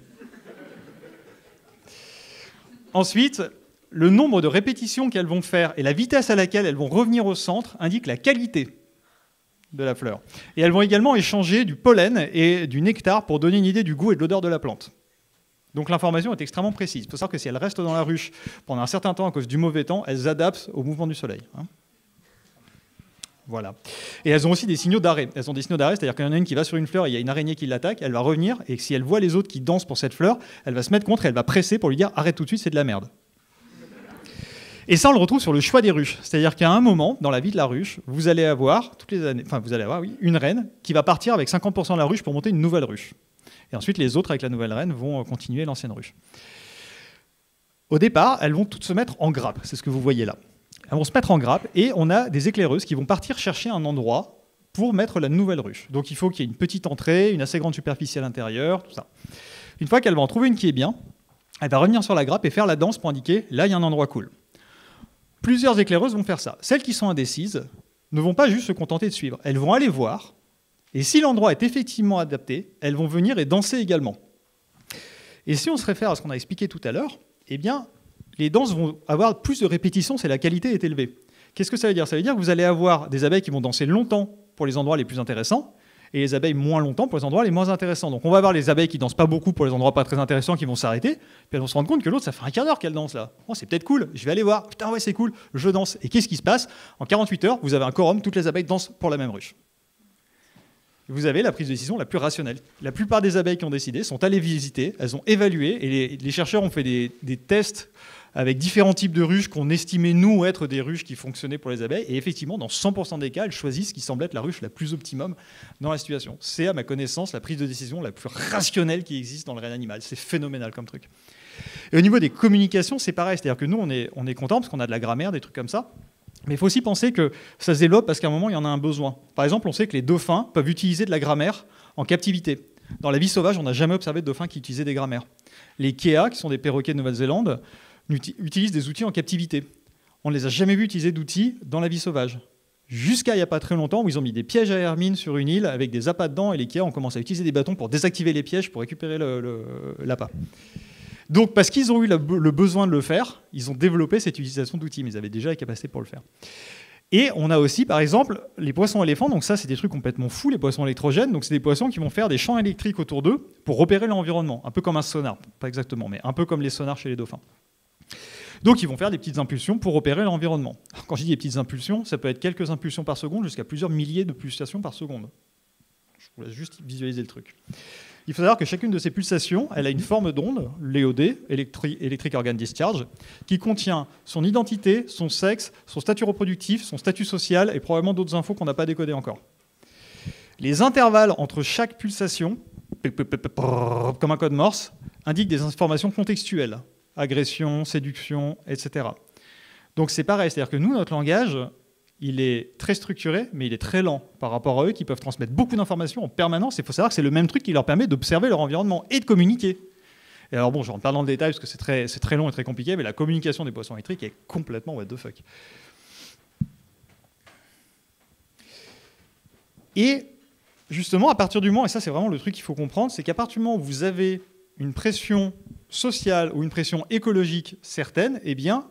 Ensuite, le nombre de répétitions qu'elles vont faire et la vitesse à laquelle elles vont revenir au centre indiquent la qualité de la fleur. Et elles vont également échanger du pollen et du nectar pour donner une idée du goût et de l'odeur de la plante. Donc l'information est extrêmement précise. Il faut savoir que si elles restent dans la ruche pendant un certain temps à cause du mauvais temps, elles adaptent au mouvement du soleil. Voilà. Et elles ont aussi des signaux d'arrêt. Elles ont des signaux d'arrêt, c'est-à-dire qu'il y en a une qui va sur une fleur, et il y a une araignée qui l'attaque, elle va revenir, et si elle voit les autres qui dansent pour cette fleur, elle va se mettre contre et elle va presser pour lui dire « arrête tout de suite, c'est de la merde ». Et ça, on le retrouve sur le choix des ruches. C'est-à-dire qu'à un moment, dans la vie de la ruche, vous allez avoir, toutes les années, enfin, vous allez avoir, oui, une reine qui va partir avec 50% de la ruche pour monter une nouvelle ruche. Et ensuite, les autres, avec la nouvelle reine, vont continuer l'ancienne ruche. Au départ, elles vont toutes se mettre en grappe. C'est ce que vous voyez là. Elles vont se mettre en grappe et on a des éclaireuses qui vont partir chercher un endroit pour mettre la nouvelle ruche. Donc il faut qu'il y ait une petite entrée, une assez grande superficie à l'intérieur, tout ça. Une fois qu'elle va en trouver une qui est bien, elle va revenir sur la grappe et faire la danse pour indiquer « là, il y a un endroit cool ». Plusieurs éclaireuses vont faire ça. Celles qui sont indécises ne vont pas juste se contenter de suivre. Elles vont aller voir, et si l'endroit est effectivement adapté, elles vont venir et danser également. Et si on se réfère à ce qu'on a expliqué tout à l'heure, eh bien, les danses vont avoir plus de répétitions si la qualité est élevée. Qu'est-ce que ça veut dire? Ça veut dire que vous allez avoir des abeilles qui vont danser longtemps pour les endroits les plus intéressants, et les abeilles moins longtemps pour les endroits les moins intéressants. Donc on va avoir les abeilles qui dansent pas beaucoup pour les endroits pas très intéressants qui vont s'arrêter, puis elles vont se rendre compte que l'autre, ça fait un quart d'heure qu'elle danse là. Oh, c'est peut-être cool, je vais aller voir. Putain, ouais, c'est cool, je danse. Et qu'est-ce qui se passe? En 48 heures, vous avez un quorum, toutes les abeilles dansent pour la même ruche. Vous avez la prise de décision la plus rationnelle. La plupart des abeilles qui ont décidé sont allées visiter, elles ont évalué, et les chercheurs ont fait des tests avec différents types de ruches qu'on estimait, nous, être des ruches qui fonctionnaient pour les abeilles. Et effectivement, dans 100% des cas, elles choisissent ce qui semble être la ruche la plus optimum dans la situation. C'est, à ma connaissance, la prise de décision la plus rationnelle qui existe dans le règne animal. C'est phénoménal comme truc. Et au niveau des communications, c'est pareil. C'est-à-dire que nous, on est content parce qu'on a de la grammaire, des trucs comme ça. Mais il faut aussi penser que ça se développe parce qu'à un moment, il y en a un besoin. Par exemple, on sait que les dauphins peuvent utiliser de la grammaire en captivité. Dans la vie sauvage, on n'a jamais observé de dauphins qui utilisaient des grammaires. Les kéas, qui sont des perroquets de Nouvelle-Zélande, utilisent des outils en captivité. On ne les a jamais vus utiliser d'outils dans la vie sauvage. Jusqu'à il n'y a pas très longtemps, où ils ont mis des pièges à hermine sur une île avec des appâts dedans, et les kéas ont commencé à utiliser des bâtons pour désactiver les pièges pour récupérer l'appât. Donc, parce qu'ils ont eu le besoin de le faire, ils ont développé cette utilisation d'outils, mais ils avaient déjà les capacités pour le faire. Et on a aussi, par exemple, les poissons éléphants. Donc ça, c'est des trucs complètement fous, les poissons électrogènes. Donc c'est des poissons qui vont faire des champs électriques autour d'eux pour repérer l'environnement. Un peu comme un sonar, pas exactement, mais un peu comme les sonars chez les dauphins. Donc ils vont faire des petites impulsions pour repérer l'environnement. Quand je dis des petites impulsions, ça peut être quelques impulsions par seconde jusqu'à plusieurs milliers de pulsations par seconde. Je vous laisse juste visualiser le truc. Il faut savoir que chacune de ces pulsations, elle a une forme d'onde, l'EOD, Electric Organ Discharge, qui contient son identité, son sexe, son statut reproductif, son statut social et probablement d'autres infos qu'on n'a pas décodées encore. Les intervalles entre chaque pulsation, comme un code Morse, indiquent des informations contextuelles, agression, séduction, etc. Donc c'est pareil, c'est-à-dire que nous, notre langage, il est très structuré, mais il est très lent par rapport à eux qui peuvent transmettre beaucoup d'informations en permanence. Il faut savoir que c'est le même truc qui leur permet d'observer leur environnement et de communiquer. Et alors bon, je rentre pas dans le détail parce que c'est très long et très compliqué, mais la communication des poissons électriques est complètement what the fuck. Et justement, à partir du moment, et ça c'est vraiment le truc qu'il faut comprendre, c'est qu'à partir du moment où vous avez une pression sociale ou une pression écologique certaine, eh bien,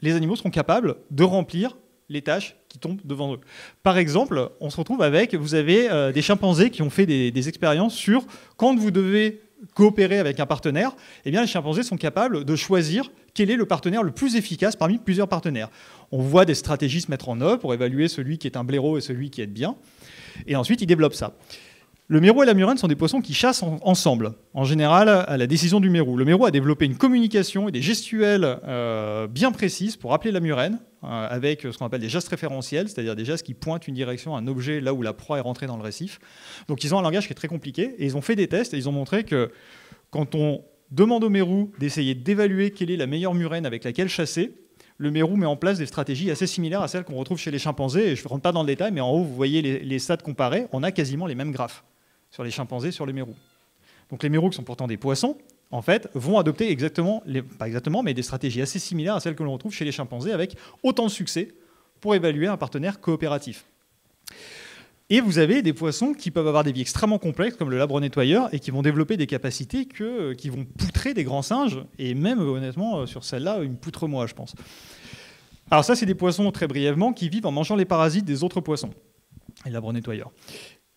les animaux seront capables de remplir les tâches qui tombent devant eux. Par exemple, on se retrouve avec, vous avez des chimpanzés qui ont fait des expériences sur quand vous devez coopérer avec un partenaire, eh bien les chimpanzés sont capables de choisir quel est le partenaire le plus efficace parmi plusieurs partenaires. On voit des stratégies se mettre en œuvre pour évaluer celui qui est un blaireau et celui qui est bien, et ensuite ils développent ça. Le mérou et la murène sont des poissons qui chassent ensemble, en général à la décision du mérou. Le mérou a développé une communication et des gestuelles bien précises pour appeler la murène, avec ce qu'on appelle des gestes référentiels, c'est-à-dire des gestes qui pointent une direction, un objet là où la proie est rentrée dans le récif. Donc ils ont un langage qui est très compliqué, et ils ont fait des tests, et ils ont montré que quand on demande au mérou d'essayer d'évaluer quelle est la meilleure murène avec laquelle chasser, le mérou met en place des stratégies assez similaires à celles qu'on retrouve chez les chimpanzés, et je ne rentre pas dans le détail, mais en haut, vous voyez les stats comparés, on a quasiment les mêmes graphes sur les chimpanzés et sur les mérous. Donc les mérous, qui sont pourtant des poissons, en fait, vont adopter pas exactement, mais des stratégies assez similaires à celles que l'on retrouve chez les chimpanzés, avec autant de succès pour évaluer un partenaire coopératif. Et vous avez des poissons qui peuvent avoir des vies extrêmement complexes, comme le labre nettoyeur, et qui vont développer des capacités qui vont poutrer des grands singes, et même, honnêtement, sur celle-là, une poutre-moi, je pense. Alors ça, c'est des poissons, très brièvement, qui vivent en mangeant les parasites des autres poissons, les labres nettoyeurs.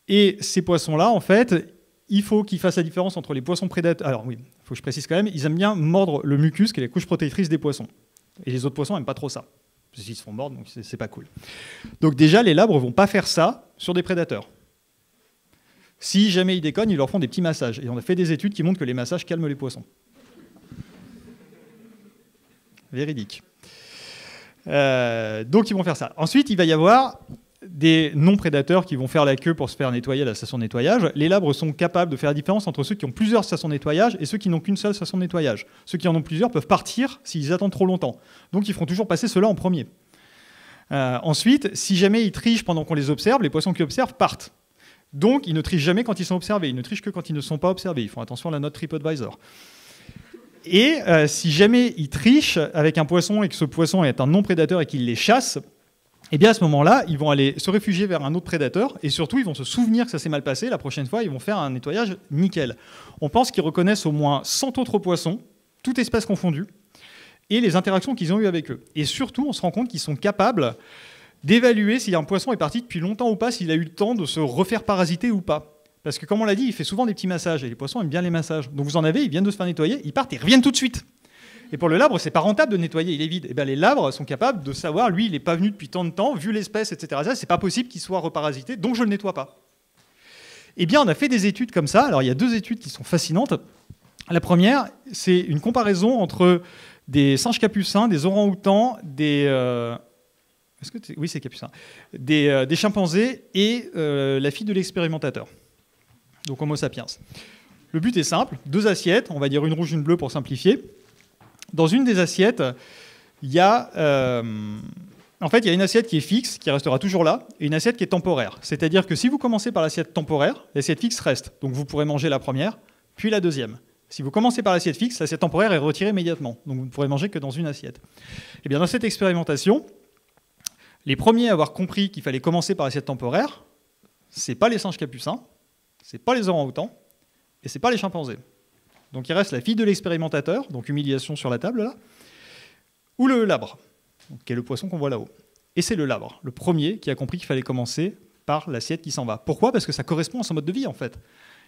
Et ces poissons-là, en fait, il faut qu'ils fassent la différence entre les poissons prédateurs. Alors oui, il faut que je précise quand même, ils aiment bien mordre le mucus, qui est la couche protectrice des poissons. Et les autres poissons n'aiment pas trop ça. S'ils se font mordre, donc c'est pas cool. Donc déjà, les labres ne vont pas faire ça sur des prédateurs. Si jamais ils déconnent, ils leur font des petits massages. Et on a fait des études qui montrent que les massages calment les poissons. Véridique. Donc ils vont faire ça. Ensuite, il va y avoir des non-prédateurs qui vont faire la queue pour se faire nettoyer à la station de nettoyage. Les labres sont capables de faire la différence entre ceux qui ont plusieurs stations de nettoyage et ceux qui n'ont qu'une seule station de nettoyage. Ceux qui en ont plusieurs peuvent partir s'ils attendent trop longtemps. Donc ils feront toujours passer ceux-là en premier. Ensuite, si jamais ils trichent pendant qu'on les observe, les poissons qui observent partent. Donc ils ne trichent jamais quand ils sont observés. Ils ne trichent que quand ils ne sont pas observés. Ils font attention à la note TripAdvisor. Et si jamais ils trichent avec un poisson et que ce poisson est un non-prédateur et qu'ils les chassent, et bien à ce moment-là, ils vont aller se réfugier vers un autre prédateur et surtout, ils vont se souvenir que ça s'est mal passé. La prochaine fois, ils vont faire un nettoyage nickel. On pense qu'ils reconnaissent au moins 100 autres poissons, toute espèce confondue, et les interactions qu'ils ont eues avec eux. Et surtout, on se rend compte qu'ils sont capables d'évaluer si un poisson est parti depuis longtemps ou pas, s'il a eu le temps de se refaire parasiter ou pas. Parce que comme on l'a dit, il fait souvent des petits massages, et les poissons aiment bien les massages. Donc vous en avez, ils viennent de se faire nettoyer, ils partent et reviennent tout de suite. Et pour le labre, c'est pas rentable de nettoyer, il est vide. Et bien les labres sont capables de savoir, lui, il n'est pas venu depuis tant de temps, vu l'espèce, etc. Ça, c'est pas possible qu'il soit reparasité, donc je le nettoie pas. Eh bien, on a fait des études comme ça. Alors, il y a 2 études qui sont fascinantes. La première, c'est une comparaison entre des singes capucins, des orang-outans, oui, c'est capucin, des chimpanzés et la fille de l'expérimentateur. Donc Homo sapiens. Le but est simple, 2 assiettes, on va dire une rouge, une bleue pour simplifier. Dans une des assiettes, il y a une assiette qui est fixe, qui restera toujours là, et une assiette qui est temporaire. C'est-à-dire que si vous commencez par l'assiette temporaire, l'assiette fixe reste. Donc vous pourrez manger la première, puis la deuxième. Si vous commencez par l'assiette fixe, l'assiette temporaire est retirée immédiatement. Donc vous ne pourrez manger que dans une assiette. Et bien dans cette expérimentation, les premiers à avoir compris qu'il fallait commencer par l'assiette temporaire, ce n'est pas les singes capucins, ce n'est pas les orang-outans, et ce n'est pas les chimpanzés. Donc il reste la fille de l'expérimentateur, donc humiliation sur la table là, ou le labre, qui est le poisson qu'on voit là-haut. Et c'est le labre, le premier qui a compris qu'il fallait commencer par l'assiette qui s'en va. Pourquoi ? Parce que ça correspond à son mode de vie en fait.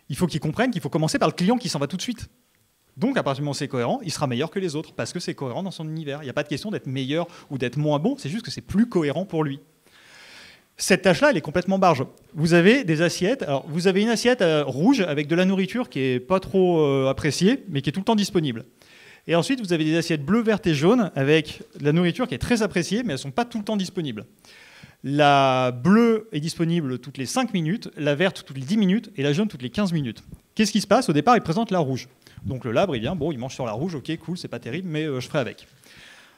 Il faut qu'il comprenne qu'il faut commencer par le client qui s'en va tout de suite. Donc à partir du moment où c'est cohérent, il sera meilleur que les autres, parce que c'est cohérent dans son univers. Il n'y a pas de question d'être meilleur ou d'être moins bon, c'est juste que c'est plus cohérent pour lui. Cette tâche-là, elle est complètement barge. Vous avez des assiettes. Alors, vous avez une assiette rouge avec de la nourriture qui n'est pas trop appréciée, mais qui est tout le temps disponible. Et ensuite, vous avez des assiettes bleues, vertes et jaunes avec de la nourriture qui est très appréciée, mais elles ne sont pas tout le temps disponibles. La bleue est disponible toutes les 5 minutes, la verte toutes les 10 minutes et la jaune toutes les 15 minutes. Qu'est-ce qui se passe ? Au départ, il présente la rouge. Donc le labre, il vient, bon, il mange sur la rouge, ok, cool, c'est pas terrible, mais je ferai avec.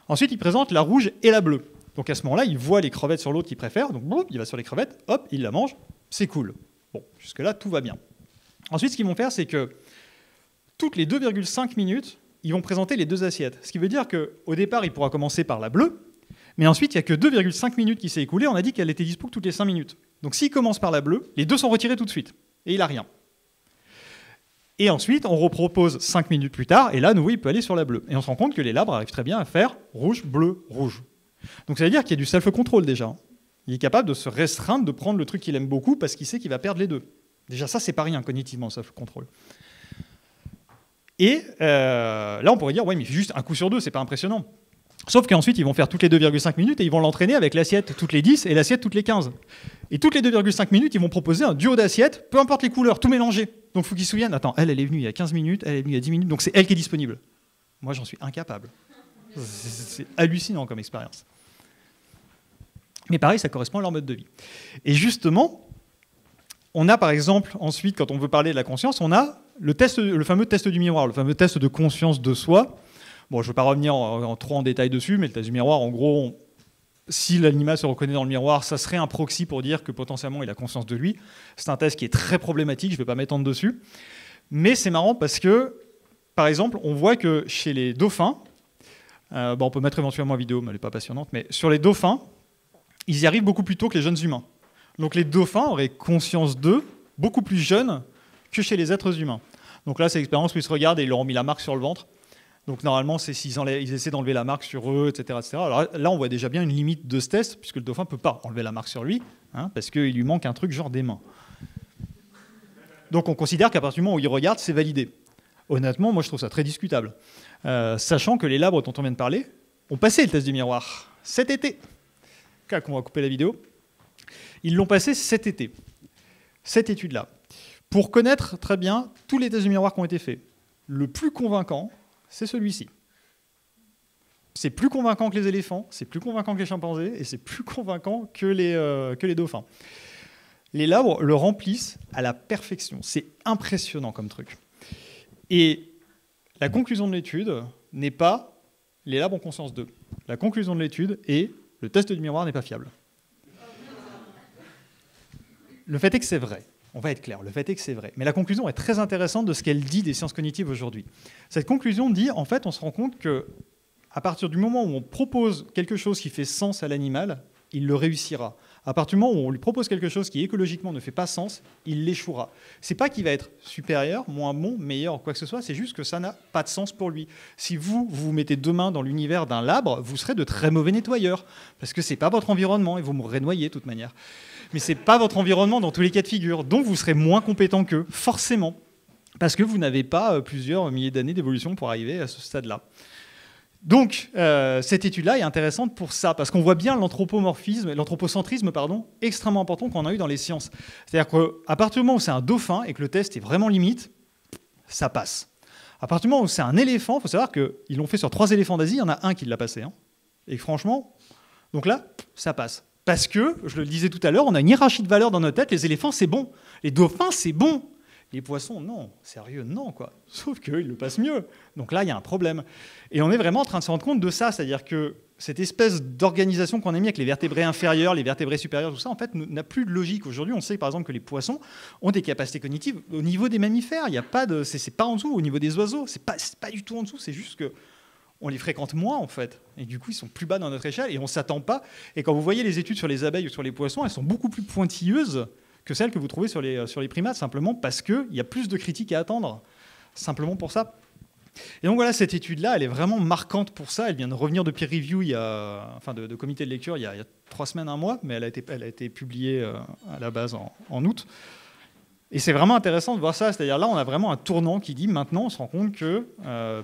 Ensuite, il présente la rouge et la bleue. Donc à ce moment-là, il voit les crevettes sur l'autre qu'il préfère, donc boum, il va sur les crevettes, hop, il la mange, c'est cool. Bon, jusque-là, tout va bien. Ensuite, ce qu'ils vont faire, c'est que toutes les 2,5 minutes, ils vont présenter les 2 assiettes. Ce qui veut dire qu'au départ, il pourra commencer par la bleue, mais ensuite, il n'y a que 2,5 minutes qui s'est écoulé, on a dit qu'elle était dispo toutes les 5 minutes. Donc s'il commence par la bleue, les 2 sont retirés tout de suite, et il n'a rien. Et ensuite, on repropose 5 minutes plus tard, et là, nouveau, il peut aller sur la bleue. Et on se rend compte que les labres arrivent très bien à faire rouge, bleu, rouge. Donc ça veut dire qu'il y a du self-control déjà. Il est capable de se restreindre, de prendre le truc qu'il aime beaucoup, parce qu'il sait qu'il va perdre les 2. Déjà, ça, c'est pas rien, cognitivement, le self-control. Et là, on pourrait dire, ouais, mais il fait juste un coup sur 2, c'est pas impressionnant. Sauf qu'ensuite, ils vont faire toutes les 2,5 minutes et ils vont l'entraîner avec l'assiette toutes les 10 et l'assiette toutes les 15. Et toutes les 2,5 minutes, ils vont proposer un duo d'assiettes, peu importe les couleurs, tout mélangé. Donc il faut qu'ils se souviennent, attends, elle est venue il y a 15 minutes, elle est venue il y a 10 minutes, donc c'est elle qui est disponible. Moi, j'en suis incapable. C'est hallucinant comme expérience. Mais pareil, ça correspond à leur mode de vie. Et justement, on a par exemple, ensuite, quand on veut parler de la conscience, on a le fameux test du miroir, le fameux test de conscience de soi. Bon, je ne vais pas revenir trop en détail dessus, mais le test du miroir, en gros, si l'animal se reconnaît dans le miroir, ça serait un proxy pour dire que potentiellement il a conscience de lui. C'est un test qui est très problématique, je ne vais pas m'étendre dessus. Mais c'est marrant parce que, par exemple, on voit que chez les dauphins, on peut mettre éventuellement une vidéo, mais elle n'est pas passionnante, mais sur les dauphins, ils y arrivent beaucoup plus tôt que les jeunes humains. Donc les dauphins auraient conscience d'eux beaucoup plus jeunes que chez les êtres humains. Donc là, c'est l'expérience où ils se regardent et ils leur ont mis la marque sur le ventre. Donc normalement, c'est s'ils ils essaient d'enlever la marque sur eux, etc., etc. Alors là, on voit déjà bien une limite de ce test, puisque le dauphin ne peut pas enlever la marque sur lui, parce qu'il lui manque un truc genre des mains. Donc on considère qu'à partir du moment où il regarde, c'est validé. Honnêtement, moi je trouve ça très discutable. Sachant que les labres dont on vient de parler ont passé le test du miroir. cet été. On va couper la vidéo. Ils l'ont passé cet été, cette étude-là, pour connaître très bien tous les tests de miroir qui ont été faits. Le plus convaincant, c'est celui-ci. C'est plus convaincant que les éléphants, c'est plus convaincant que les chimpanzés, et c'est plus convaincant que les dauphins. Les labres le remplissent à la perfection. C'est impressionnant comme truc. Et la conclusion de l'étude n'est pas « les labres ont conscience d'eux ». La conclusion de l'étude est « le test du miroir n'est pas fiable ». Le fait est que c'est vrai. On va être clair, le fait est que c'est vrai. Mais la conclusion est très intéressante de ce qu'elle dit des sciences cognitives aujourd'hui. Cette conclusion dit, en fait, on se rend compte que à partir du moment où on propose quelque chose qui fait sens à l'animal, il le réussira. À partir du moment où on lui propose quelque chose qui écologiquement ne fait pas sens, il l'échouera. C'est pas qu'il va être supérieur, moins bon, meilleur ou quoi que ce soit, c'est juste que ça n'a pas de sens pour lui. Si vous mettez demain dans l'univers d'un labre, vous serez de très mauvais nettoyeurs, parce que c'est pas votre environnement et vous mourrez noyé de toute manière. Mais c'est pas votre environnement dans tous les cas de figure, donc vous serez moins compétent qu'eux, forcément, parce que vous n'avez pas plusieurs milliers d'années d'évolution pour arriver à ce stade-là. Donc, cette étude-là est intéressante pour ça, parce qu'on voit bien l'anthropocentrisme extrêmement important qu'on a eu dans les sciences. C'est-à-dire qu'à partir du moment où c'est un dauphin et que le test est vraiment limite, ça passe. À partir du moment où c'est un éléphant, il faut savoir qu'ils l'ont fait sur 3 éléphants d'Asie, il y en a un qui l'a passé. Et franchement, donc là, ça passe. Parce que, je le disais tout à l'heure, on a une hiérarchie de valeurs dans notre tête, les éléphants, c'est bon. Les dauphins, c'est bon. Les poissons, non. Sérieux, non, quoi. Sauf qu'eux, ils le passent mieux. Donc là, il y a un problème. Et on est vraiment en train de se rendre compte de ça. C'est-à-dire que cette espèce d'organisation qu'on a mis avec les vertébrés inférieurs, les vertébrés supérieurs, tout ça, en fait, n'a plus de logique. Aujourd'hui, on sait, par exemple, que les poissons ont des capacités cognitives au niveau des mammifères. Il n'y a pas de... C'est pas en dessous, au niveau des oiseaux. C'est pas du tout en dessous. C'est juste que on les fréquente moins, en fait. Et du coup, ils sont plus bas dans notre échelle et on ne s'attend pas. Et quand vous voyez les études sur les abeilles ou sur les poissons, elles sont beaucoup plus pointilleuses que celles que vous trouvez sur les primates, simplement parce qu'il y a plus de critiques à attendre, simplement pour ça. Et donc voilà, cette étude-là, elle est vraiment marquante pour ça. Elle vient de revenir de peer review, de comité de lecture, il y a 3 semaines, 1 mois, mais elle a été publiée à la base en août. Et c'est vraiment intéressant de voir ça. C'est-à-dire là, on a vraiment un tournant qui dit, maintenant, on se rend compte que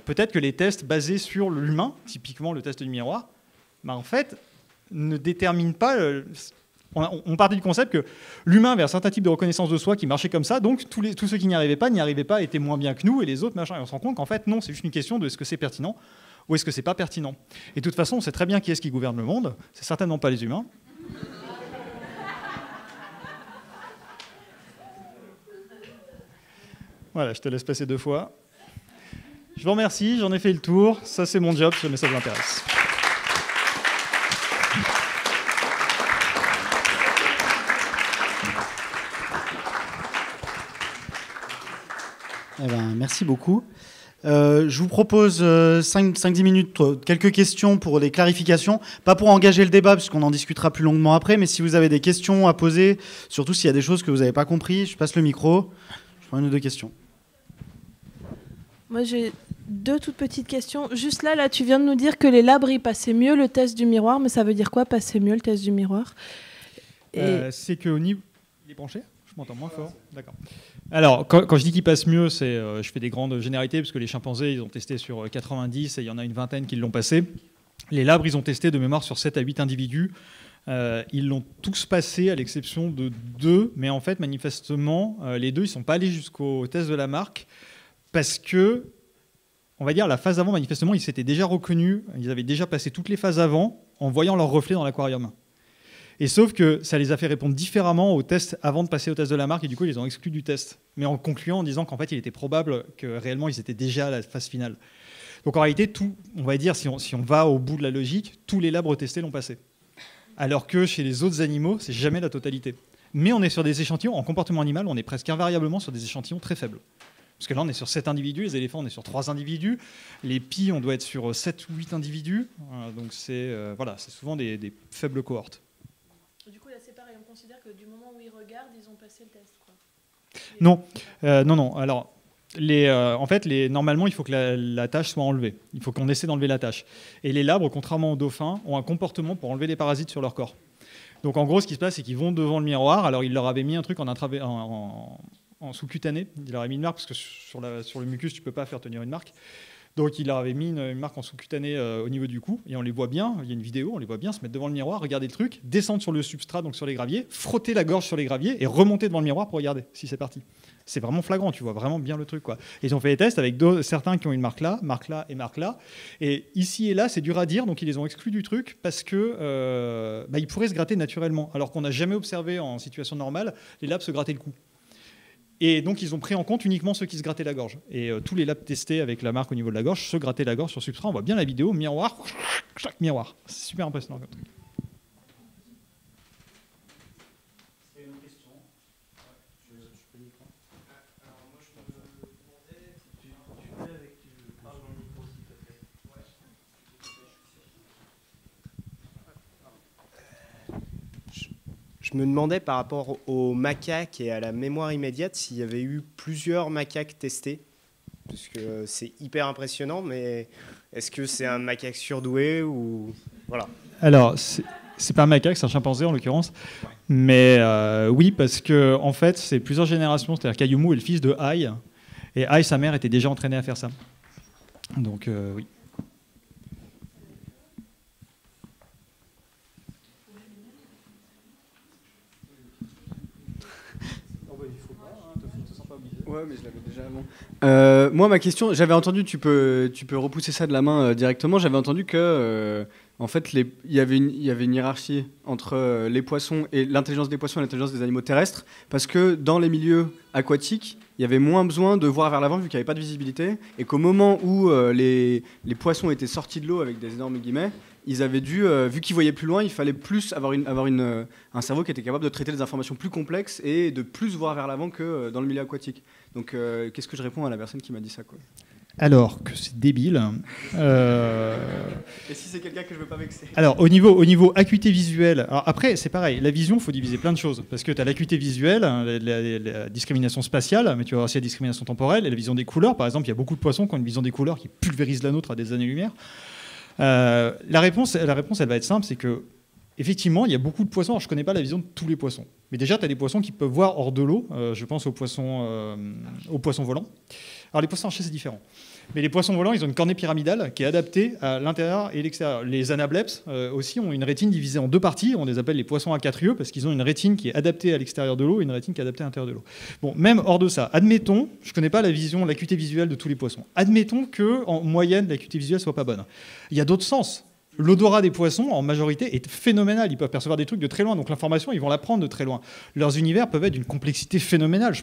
peut-être que les tests basés sur l'humain, typiquement le test du miroir, en fait, ne déterminent pas... On partait du concept que l'humain avait un certain type de reconnaissance de soi qui marchait comme ça, donc tous ceux qui n'y arrivaient pas, étaient moins bien que nous, et les autres, machin. Et on se rend compte qu'en fait, non, c'est juste une question de est-ce que c'est pertinent ou est-ce que c'est pas pertinent. Et de toute façon, on sait très bien qui est-ce qui gouverne le monde, c'est certainement pas les humains. Voilà, je te laisse passer 2 fois. Je vous remercie, j'en ai fait le tour. Ça, c'est mon job, si jamais ça vous intéresse. Eh ben, merci beaucoup. Je vous propose 5-10 minutes, quelques questions pour des clarifications. Pas pour engager le débat, puisqu'on en discutera plus longuement après, mais si vous avez des questions à poser, surtout s'il y a des choses que vous n'avez pas compris, je passe le micro. Je prends 1 ou 2 questions. Moi, j'ai 2 toutes petites questions. Juste là, tu viens de nous dire que les labres, ils passaient mieux le test du miroir, mais ça veut dire quoi, passer mieux le test du miroir? C'est qu'au niveau... Il est branché ? Je m'entends moins fort. D'accord. Alors, quand je dis qu'il passe mieux, je fais des grandes généralités, parce que les chimpanzés, ils ont testé sur 90, et il y en a une vingtaine qui l'ont passé. Les labres, ils ont testé de mémoire sur 7 à 8 individus. Ils l'ont tous passé, à l'exception de 2, mais en fait, manifestement, les 2, ils ne sont pas allés jusqu'au test de Lamarck, parce que, on va dire, la phase avant, manifestement, ils s'étaient déjà reconnus, ils avaient déjà passé toutes les phases avant, en voyant leur reflet dans l'aquarium. Et sauf que ça les a fait répondre différemment au test avant de passer au test de Lamarck, et du coup, ils les ont exclus du test. Mais en concluant, en disant qu'en fait, il était probable que réellement, ils étaient déjà à la phase finale. Donc en réalité, on va dire, si on va au bout de la logique, tous les labres testés l'ont passé. Alors que chez les autres animaux, c'est jamais la totalité. Mais on est sur des échantillons, en comportement animal, on est presque invariablement sur des échantillons très faibles. Parce que là, on est sur 7 individus, les éléphants, on est sur 3 individus. Les pies, on doit être sur 7 ou 8 individus. Donc c'est souvent des faibles cohortes. Du coup, là, c'est pareil, on considère que du moment où ils regardent, ils ont passé le test, quoi. Non. Alors, normalement, il faut que la tâche soit enlevée. Il faut qu'on essaie d'enlever la tâche. Et les labres, contrairement aux dauphins, ont un comportement pour enlever les parasites sur leur corps. Donc en gros, ce qui se passe, c'est qu'ils vont devant le miroir. Alors, ils leur avaient mis un truc en sous-cutané. Il leur a mis une marque, parce que sur le mucus, tu ne peux pas faire tenir une marque. Donc il leur avait mis une marque en sous-cutané au niveau du cou, et on les voit bien, il y a une vidéo, on les voit bien se mettre devant le miroir, regarder le truc, descendre sur le substrat, donc sur les graviers, frotter la gorge sur les graviers et remonter devant le miroir pour regarder si c'est parti. C'est vraiment flagrant, tu vois vraiment bien le truc, quoi. Et ils ont fait des tests avec certains qui ont une marque là et marque là. Et ici et là, c'est dur à dire, donc ils les ont exclus du truc parce que ils pourraient se gratter naturellement, alors qu'on n'a jamais observé en situation normale les labs se gratter le cou. Et donc ils ont pris en compte uniquement ceux qui se grattaient la gorge. Et tous les labs testés avec la marque au niveau de la gorge se grattaient la gorge sur substrat. On voit bien la vidéo, miroir, chaque miroir. C'est super impressionnant comme truc. Je me demandais par rapport aux macaques et à la mémoire immédiate s'il y avait eu plusieurs macaques testés. Parce que c'est hyper impressionnant, mais est-ce que c'est un macaque surdoué ou... Voilà. Alors, c'est pas un macaque, c'est un chimpanzé en l'occurrence. Ouais. Mais oui, parce que en fait, c'est plusieurs générations. C'est-à-dire qu'Ayumu est le fils de Ai. Et Ai, sa mère, était déjà entraînée à faire ça. Donc, oui. Ouais, mais je l'avais déjà avant. Moi, ma question, j'avais entendu, tu peux repousser ça de la main directement. J'avais entendu que, en fait, il y avait une hiérarchie entre les poissons et l'intelligence des poissons et l'intelligence des animaux terrestres, parce que dans les milieux aquatiques, il y avait moins besoin de voir vers l'avant vu qu'il n'y avait pas de visibilité, et qu'au moment où les poissons étaient sortis de l'eau avec des énormes guillemets, ils avaient dû, vu qu'ils voyaient plus loin, il fallait plus avoir un cerveau qui était capable de traiter des informations plus complexes et de plus voir vers l'avant que dans le milieu aquatique. Donc, qu'est-ce que je réponds à la personne qui m'a dit ça, quoi ? Alors que c'est débile. Et si c'est quelqu'un que je ne veux pas vexer ? Alors, au niveau acuité visuelle, alors après, c'est pareil. La vision, il faut diviser plein de choses. Parce que tu as l'acuité visuelle, la discrimination spatiale, mais tu as aussi la discrimination temporelle et la vision des couleurs. Par exemple, il y a beaucoup de poissons qui ont une vision des couleurs qui pulvérise la nôtre à des années-lumière. La réponse, elle va être simple, c'est que effectivement, il y a beaucoup de poissons. Alors, je ne connais pas la vision de tous les poissons. Mais déjà, tu as des poissons qui peuvent voir hors de l'eau. Je pense aux poissons volants. Alors, les poissons archers, c'est différent. Mais les poissons volants, ils ont une cornée pyramidale qui est adaptée à l'intérieur et l'extérieur. Les anableps aussi ont une rétine divisée en deux parties. On les appelle les poissons à quatre yeux parce qu'ils ont une rétine qui est adaptée à l'extérieur de l'eau et une rétine qui est adaptée à l'intérieur de l'eau. Bon, même hors de ça, admettons, je ne connais pas l'acuité visuelle de tous les poissons. Admettons qu'en moyenne, l'acuité visuelle ne soit pas bonne. Il y a d'autres sens. L'odorat des poissons, en majorité, est phénoménal. Ils peuvent percevoir des trucs de très loin. Donc l'information, ils vont la prendre de très loin. Leurs univers peuvent être d'une complexité phénoménale.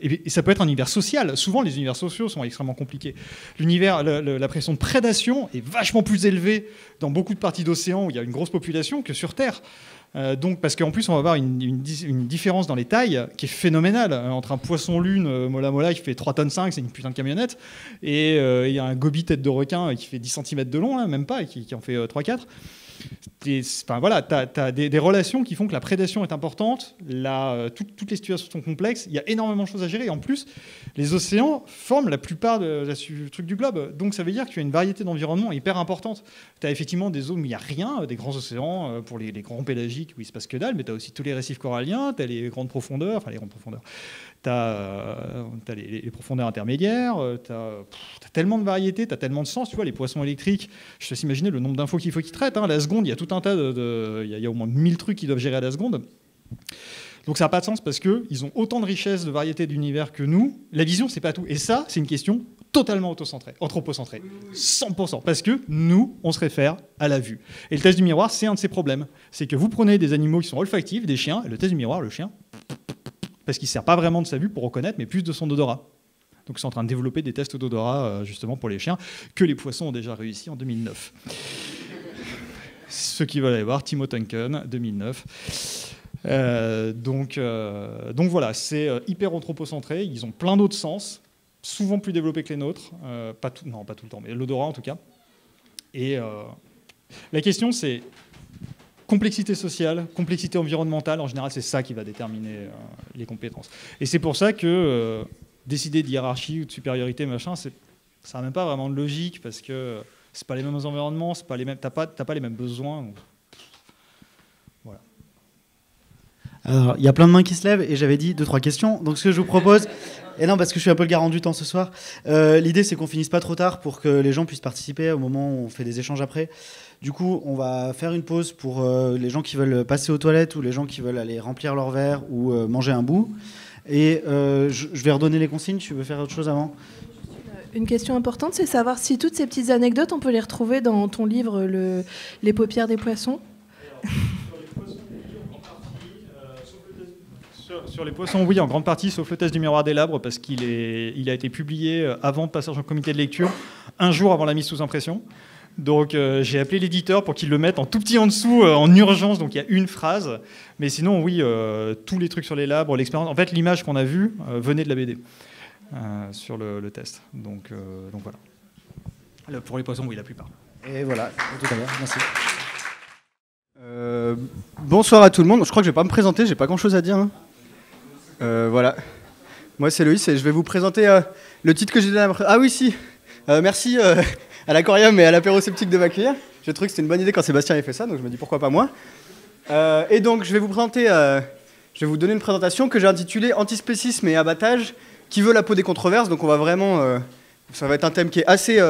Et ça peut être un univers social. Souvent, les univers sociaux sont extrêmement compliqués. La pression de prédation est vachement plus élevée dans beaucoup de parties d'océan où il y a une grosse population que sur Terre. Donc, parce qu'en plus, on va avoir une différence dans les tailles qui est phénoménale entre un poisson-lune mola mola qui fait 3,5 tonnes, c'est une putain de camionnette, et il y a un goby tête de requin qui fait 10 cm de long, là, même pas, et qui en fait 3-4. Voilà, tu as des relations qui font que la prédation est importante, toutes les situations sont complexes, il y a énormément de choses à gérer. Et en plus, les océans forment la plupart du truc du globe. Donc ça veut dire qu'il y a une variété d'environnements hyper importante. Tu as effectivement des zones où il n'y a rien, des grands océans pour les grands pélagiques où il ne se passe que dalle, mais tu as aussi tous les récifs coralliens, tu as les grandes profondeurs, tu as les profondeurs intermédiaires, tu as tellement de variétés, tu as tellement de sens. Tu vois, les poissons électriques, je te laisse imaginer le nombre d'infos qu'il faut qu'ils traitent. À la seconde, il y a tout un tas il y a au moins 1000 trucs qu'ils doivent gérer à la seconde. Donc ça n'a pas de sens parce qu'ils ont autant de richesses, de variétés d'univers que nous. La vision, c'est pas tout. Et ça, c'est une question totalement anthropocentrée. 100%. Parce que nous, on se réfère à la vue. Et le test du miroir, c'est un de ces problèmes. C'est que vous prenez des animaux qui sont olfactifs, des chiens, et le test du miroir, le chien, parce qu'il ne sert pas vraiment de sa vue pour reconnaître, mais plus de son odorat. Donc ils sont en train de développer des tests d'odorat justement pour les chiens, que les poissons ont déjà réussi en 2009. Ceux qui veulent aller voir, Timo Tunken, 2009. Donc voilà, c'est hyper anthropocentré. Ils ont plein d'autres sens, souvent plus développés que les nôtres. Pas tout le temps, mais l'odorat en tout cas. Et la question, c'est complexité sociale, complexité environnementale. En général, c'est ça qui va déterminer les compétences. Et c'est pour ça que décider de hiérarchie ou de supériorité, machin, ça n'a même pas vraiment de logique parce que c'est pas les mêmes environnements, t'as pas les mêmes besoins. Voilà. Alors, il y a plein de mains qui se lèvent et j'avais dit 2-3 questions. Donc, ce que je vous propose, et non, parce que je suis un peu le garant du temps ce soir, l'idée c'est qu'on finisse pas trop tard pour que les gens puissent participer au moment où on fait des échanges après. Du coup, on va faire une pause pour les gens qui veulent passer aux toilettes ou les gens qui veulent aller remplir leur verre ou manger un bout. Et je vais redonner les consignes. Tu veux faire autre chose avant ? Une question importante, c'est savoir si toutes ces petites anecdotes, on peut les retrouver dans ton livre Les paupières des poissons. Sur les poissons, oui, en grande partie, sauf le test du miroir des labres, parce qu'il a été publié avant le passage en comité de lecture, un jour avant la mise sous impression. Donc j'ai appelé l'éditeur pour qu'il le mette en tout petit en dessous, en urgence, donc il y a une phrase. Mais sinon, oui, tous les trucs sur les labres, l'expérience, en fait, l'image qu'on a vue venait de la BD sur le test. Donc voilà. Alors, pour les poissons, oui, la plupart. Et voilà, tout à l'heure, merci. Bonsoir à tout le monde. Je crois que je vais pas me présenter, j'ai pas grand chose à dire. Hein. Voilà. Moi c'est Loïs et je vais vous présenter le titre que j'ai donné. Ah oui, si. Merci à l'Aquarium et à l'apéro sceptique de m'accueillir. J'ai trouvé que c'était une bonne idée quand Sébastien avait fait ça, donc je me dis pourquoi pas moi. Et donc je vais vous présenter, je vais vous donner une présentation que j'ai intitulée Antispécisme et abattage, qui veut la peau des controverses. Donc on va vraiment, ça va être un thème qui est assez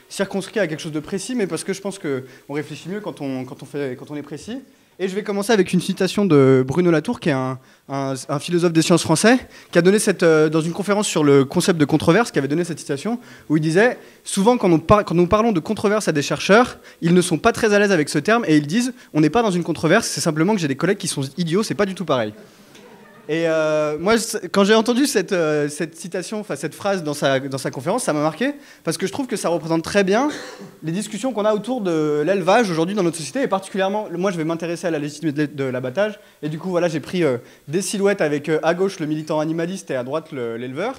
circonscrit à quelque chose de précis, mais parce que je pense qu'on réfléchit mieux quand on est précis. Et je vais commencer avec une citation de Bruno Latour, qui est un philosophe des sciences français, qui a donné dans une conférence sur le concept de controverse, qui avait donné cette citation, où il disait « Souvent, quand nous parlons de controverse à des chercheurs, ils ne sont pas très à l'aise avec ce terme, et ils disent « On n'est pas dans une controverse, c'est simplement que j'ai des collègues qui sont idiots, c'est pas du tout pareil. » Et moi, quand j'ai entendu cette citation, enfin cette phrase dans sa conférence, ça m'a marqué, parce que je trouve que ça représente très bien les discussions qu'on a autour de l'élevage aujourd'hui dans notre société, et particulièrement, moi je vais m'intéresser à la légitimité de l'abattage, et du coup voilà, j'ai pris des silhouettes avec à gauche le militant animaliste et à droite l'éleveur,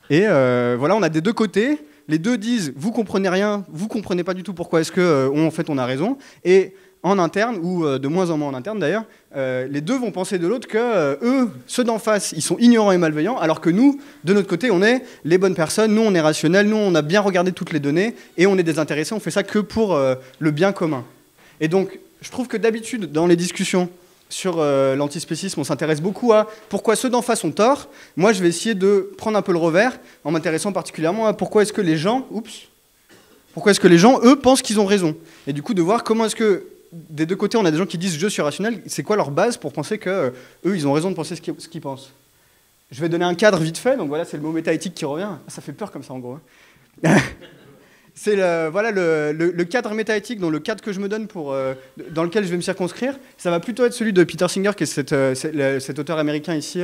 et voilà, on a des deux côtés, les deux disent vous comprenez rien, vous comprenez pas du tout pourquoi est-ce que en fait on a raison, et en interne, ou de moins en moins en interne d'ailleurs, les deux vont penser de l'autre que eux, ceux d'en face, ils sont ignorants et malveillants, alors que nous, de notre côté, on est les bonnes personnes, nous on est rationnels, nous on a bien regardé toutes les données, et on est désintéressés, on fait ça que pour le bien commun. Et donc, je trouve que d'habitude, dans les discussions sur l'antispécisme, on s'intéresse beaucoup à pourquoi ceux d'en face ont tort. Moi, je vais essayer de prendre un peu le revers, en m'intéressant particulièrement à pourquoi est-ce que les gens, eux, pensent qu'ils ont raison. Et du coup, de voir comment est-ce que des deux côtés, on a des gens qui disent « je suis rationnel », c'est quoi leur base pour penser qu'eux, ils ont raison de penser ce qu'ils pensent. Je vais donner un cadre vite fait, donc voilà, c'est le mot métaéthique qui revient. Ah, ça fait peur comme ça, en gros. C'est le cadre métaéthique, donc le cadre que je me donne dans lequel je vais me circonscrire. Ça va plutôt être celui de Peter Singer, qui est cet auteur américain ici,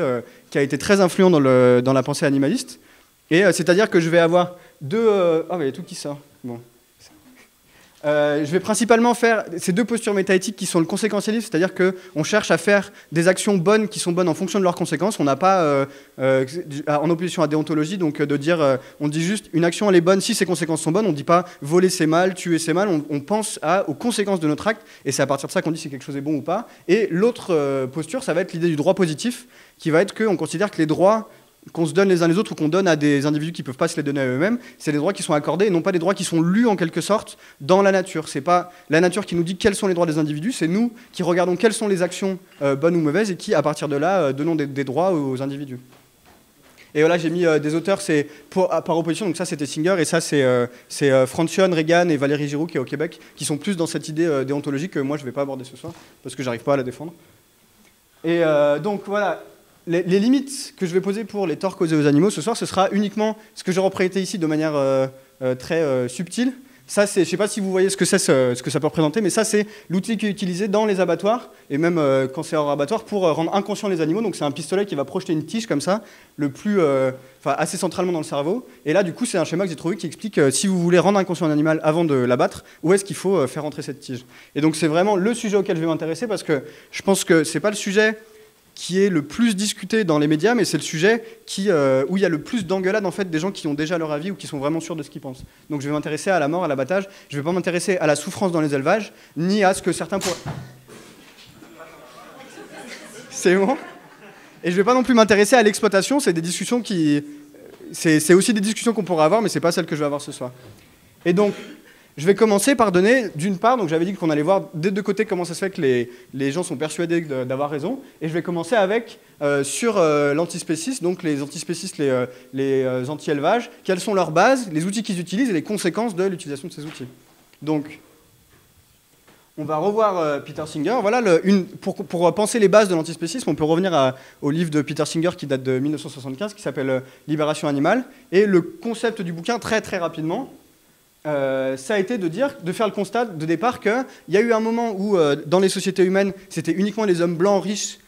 qui a été très influent dans la pensée animaliste. Et c'est-à-dire que je vais avoir deux... Ah, mais il y a tout qui sort. Bon. Je vais principalement faire ces deux postures métaéthiques qui sont le conséquentialisme, c'est-à-dire qu'on cherche à faire des actions bonnes qui sont bonnes en fonction de leurs conséquences. On n'a pas, en opposition à déontologie, donc de dire, on dit juste une action elle est bonne si ses conséquences sont bonnes. On ne dit pas voler c'est mal, tuer c'est mal. On pense aux conséquences de notre acte et c'est à partir de ça qu'on dit si quelque chose est bon ou pas. Et l'autre posture, ça va être l'idée du droit positif, qui va être qu'on considère que les droits qu'on se donne les uns les autres ou qu'on donne à des individus qui ne peuvent pas se les donner à eux-mêmes, c'est des droits qui sont accordés et non pas des droits qui sont lus en quelque sorte dans la nature. C'est pas la nature qui nous dit quels sont les droits des individus, c'est nous qui regardons quelles sont les actions bonnes ou mauvaises et qui, à partir de là, donnons des droits aux individus. Et voilà, j'ai mis des auteurs, c'est par opposition, donc ça c'était Singer et ça c'est Francione, Reagan et Valéry Giroux qui est au Québec, qui sont plus dans cette idée déontologique que moi je ne vais pas aborder ce soir parce que j'arrive pas à la défendre. Et donc voilà. Les limites que je vais poser pour les torts causés aux animaux ce soir, ce sera uniquement ce que j'ai représenté ici de manière très subtile. Ça, je ne sais pas si vous voyez ce que ça peut représenter, mais ça, c'est l'outil qui est utilisé dans les abattoirs, et même quand c'est hors abattoir, pour rendre inconscients les animaux. Donc c'est un pistolet qui va projeter une tige comme ça, assez centralement dans le cerveau. Et là, du coup, c'est un schéma que j'ai trouvé qui explique si vous voulez rendre inconscient un animal avant de l'abattre, où est-ce qu'il faut faire rentrer cette tige. Et donc c'est vraiment le sujet auquel je vais m'intéresser, parce que je pense que ce n'est pas le sujet qui est le plus discuté dans les médias, mais c'est le sujet où il y a le plus d'engueulades en fait, des gens qui ont déjà leur avis ou qui sont vraiment sûrs de ce qu'ils pensent. Donc je vais m'intéresser à la mort, à l'abattage, je ne vais pas m'intéresser à la souffrance dans les élevages, ni à ce que certains pourraient... C'est bon. Et je ne vais pas non plus m'intéresser à l'exploitation, c'est des discussions c'est aussi des discussions qu'on pourra avoir, mais ce n'est pas celles que je vais avoir ce soir. Et donc, Je vais commencer par donner, d'une part, donc j'avais dit qu'on allait voir des deux côtés comment ça se fait que les gens sont persuadés d'avoir raison, et je vais commencer avec, sur l'antispécisme, donc les antispécistes, les anti-élevage, quelles sont leurs bases, les outils qu'ils utilisent et les conséquences de l'utilisation de ces outils. Donc, on va revoir Peter Singer. Voilà, pour penser les bases de l'antispécisme, on peut revenir au livre de Peter Singer qui date de 1975, qui s'appelle Libération animale. Et le concept du bouquin, très très rapidement, ça a été de faire le constat de départ qu'il y a eu un moment où, dans les sociétés humaines, c'était uniquement les hommes blancs riches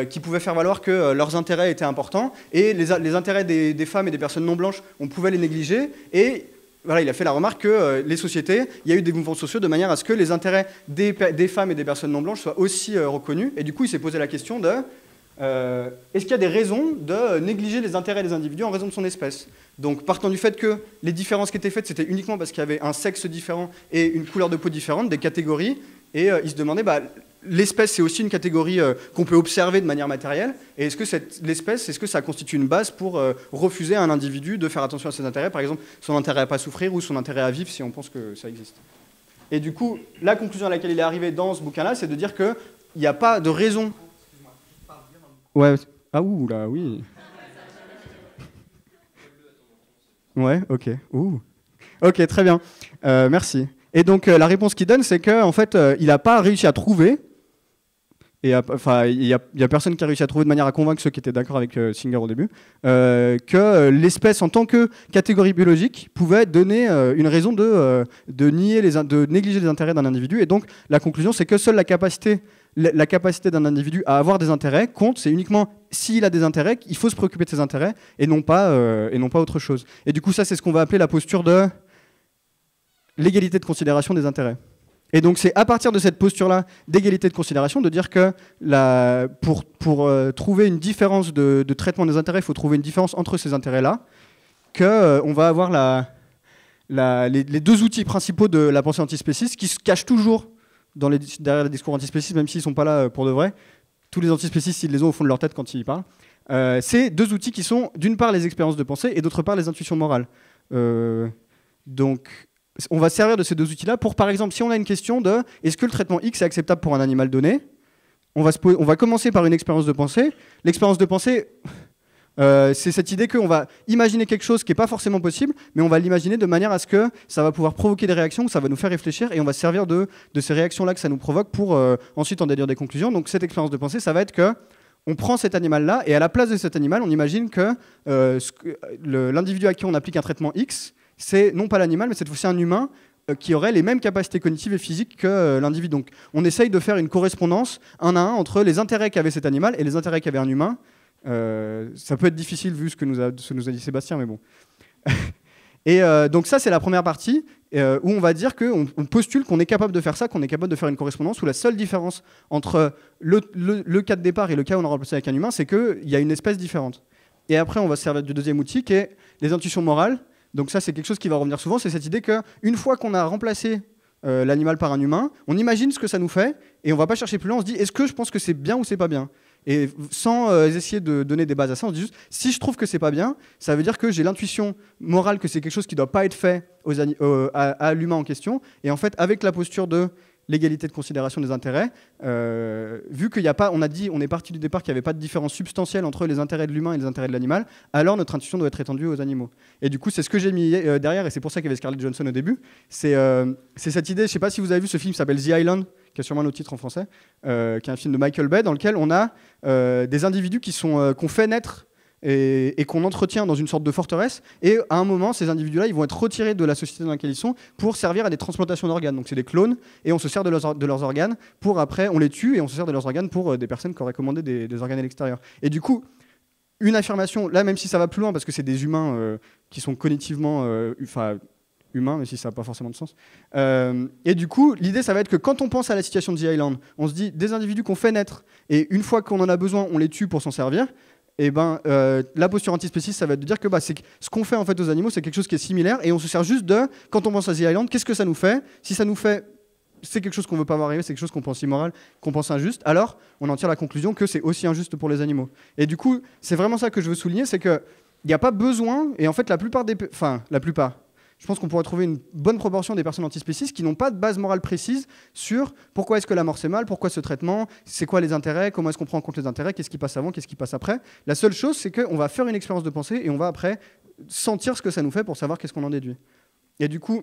qui pouvaient faire valoir que leurs intérêts étaient importants, et les intérêts des femmes et des personnes non blanches, on pouvait les négliger. Et voilà, il a fait la remarque que les sociétés, il y a eu des mouvements sociaux de manière à ce que les intérêts des femmes et des personnes non blanches soient aussi reconnus. Et du coup, il s'est posé la question de est-ce qu'il y a des raisons de négliger les intérêts des individus en raison de son espèce? Donc, partant du fait que les différences qui étaient faites, c'était uniquement parce qu'il y avait un sexe différent et une couleur de peau différente, des catégories, et il se demandait, l'espèce, c'est aussi une catégorie qu'on peut observer de manière matérielle, et est-ce que l'espèce, est-ce que ça constitue une base pour refuser à un individu de faire attention à ses intérêts, par exemple son intérêt à ne pas souffrir ou son intérêt à vivre si on pense que ça existe. Et du coup, la conclusion à laquelle il est arrivé dans ce bouquin-là, c'est de dire qu'il n'y a pas de raison... Ouais, ah ouh, là, oui. Ouais, ok. Ouh. Ok, très bien. Merci. Et donc, la réponse qu'il donne, c'est qu'en fait, il n'a pas réussi à trouver, et enfin, il y a personne qui a réussi à trouver de manière à convaincre ceux qui étaient d'accord avec Singer au début, que l'espèce en tant que catégorie biologique pouvait donner une raison de négliger les intérêts d'un individu. Et donc, la conclusion, c'est que seule la capacité d'un individu à avoir des intérêts compte. C'est uniquement s'il a des intérêts qu'il faut se préoccuper de ses intérêts et non pas autre chose. Et du coup, ça, c'est ce qu'on va appeler la posture de l'égalité de considération des intérêts. Et donc, c'est à partir de cette posture-là d'égalité de considération de dire que pour trouver une différence de traitement des intérêts, il faut trouver une différence entre ces intérêts-là, qu'on va avoir les deux outils principaux de la pensée antispéciste qui se cachent toujours derrière les discours antispécistes, même s'ils ne sont pas là pour de vrai. Tous les antispécistes, ils les ont au fond de leur tête quand ils parlent. C'est deux outils qui sont, d'une part, les expériences de pensée et d'autre part, les intuitions morales. Donc, on va servir de ces deux outils-là pour, par exemple, si on a une question de est-ce que le traitement X est acceptable pour un animal donné, on va commencer par une expérience de pensée. L'expérience de pensée, c'est cette idée qu'on va imaginer quelque chose qui n'est pas forcément possible, mais on va l'imaginer de manière à ce que ça va pouvoir provoquer des réactions, que ça va nous faire réfléchir, et on va se servir de ces réactions-là que ça nous provoque pour ensuite en déduire des conclusions. Donc cette expérience de pensée, ça va être que on prend cet animal-là, et à la place de cet animal, on imagine que l'individu à qui on applique un traitement X, c'est non pas l'animal, mais cette fois-ci un humain qui aurait les mêmes capacités cognitives et physiques que l'individu. Donc on essaye de faire une correspondance un à un entre les intérêts qu'avait cet animal et les intérêts qu'avait un humain. Ça peut être difficile vu ce que nous a dit Sébastien, mais bon. Et donc ça, c'est la première partie où on va dire qu'on postule qu'on est capable de faire ça, qu'on est capable de faire une correspondance où la seule différence entre le cas de départ et le cas où on a remplacé avec un humain, c'est qu'il y a une espèce différente. Et après, on va se servir du deuxième outil qui est les intuitions morales. Donc ça, c'est quelque chose qui va revenir souvent, c'est cette idée qu'une fois qu'on a remplacé l'animal par un humain, on imagine ce que ça nous fait, et on va pas chercher plus loin, on se dit, est-ce que je pense que c'est bien ou c'est pas bien? Et sans essayer de donner des bases à ça, on se dit juste, si je trouve que c'est pas bien, ça veut dire que j'ai l'intuition morale que c'est quelque chose qui doit pas être fait à l'humain en question, et en fait, avec la posture de l'égalité de considération des intérêts, vu qu'il n'y a pas, on est parti du départ qu'il n'y avait pas de différence substantielle entre les intérêts de l'humain et les intérêts de l'animal, alors notre intuition doit être étendue aux animaux. Et du coup, c'est ce que j'ai mis derrière, et c'est pour ça qu'il y avait Scarlett Johansson au début, c'est cette idée, je ne sais pas si vous avez vu ce film qui s'appelle The Island, qui a sûrement un autre titre en français, qui est un film de Michael Bay, dans lequel on a des individus qu'on fait naître et qu'on entretient dans une sorte de forteresse, et à un moment, ces individus-là, ils vont être retirés de la société dans laquelle ils sont pour servir à des transplantations d'organes. Donc c'est des clones, et on se sert de leurs organes pour après, on les tue, et on se sert de leurs organes pour des personnes qui auraient commandé des organes à l'extérieur. Et du coup, une affirmation, là même si ça va plus loin, parce que c'est des humains qui sont cognitivement... humain, mais si ça n'a pas forcément de sens. Et du coup, l'idée, ça va être que quand on pense à la situation de The Island, on se dit des individus qu'on fait naître, et une fois qu'on en a besoin, on les tue pour s'en servir. Et la posture antispéciste, ça va être de dire que ce qu'on fait en fait aux animaux, c'est quelque chose qui est similaire, et on se sert juste de, quand on pense à The Island, qu'est-ce que ça nous fait? Si ça nous fait, c'est quelque chose qu'on veut pas voir arriver, c'est quelque chose qu'on pense immoral, qu'on pense injuste, alors on en tire la conclusion que c'est aussi injuste pour les animaux. Et du coup, c'est vraiment ça que je veux souligner, c'est que il n'y a pas besoin, et en fait la plupart je pense qu'on pourrait trouver une bonne proportion des personnes antispécistes qui n'ont pas de base morale précise sur pourquoi est-ce que la mort c'est mal, pourquoi ce traitement, c'est quoi les intérêts, comment est-ce qu'on prend en compte les intérêts, qu'est-ce qui passe avant, qu'est-ce qui passe après. La seule chose, c'est qu'on va faire une expérience de pensée et on va après sentir ce que ça nous fait pour savoir qu'est-ce qu'on en déduit. Et du coup,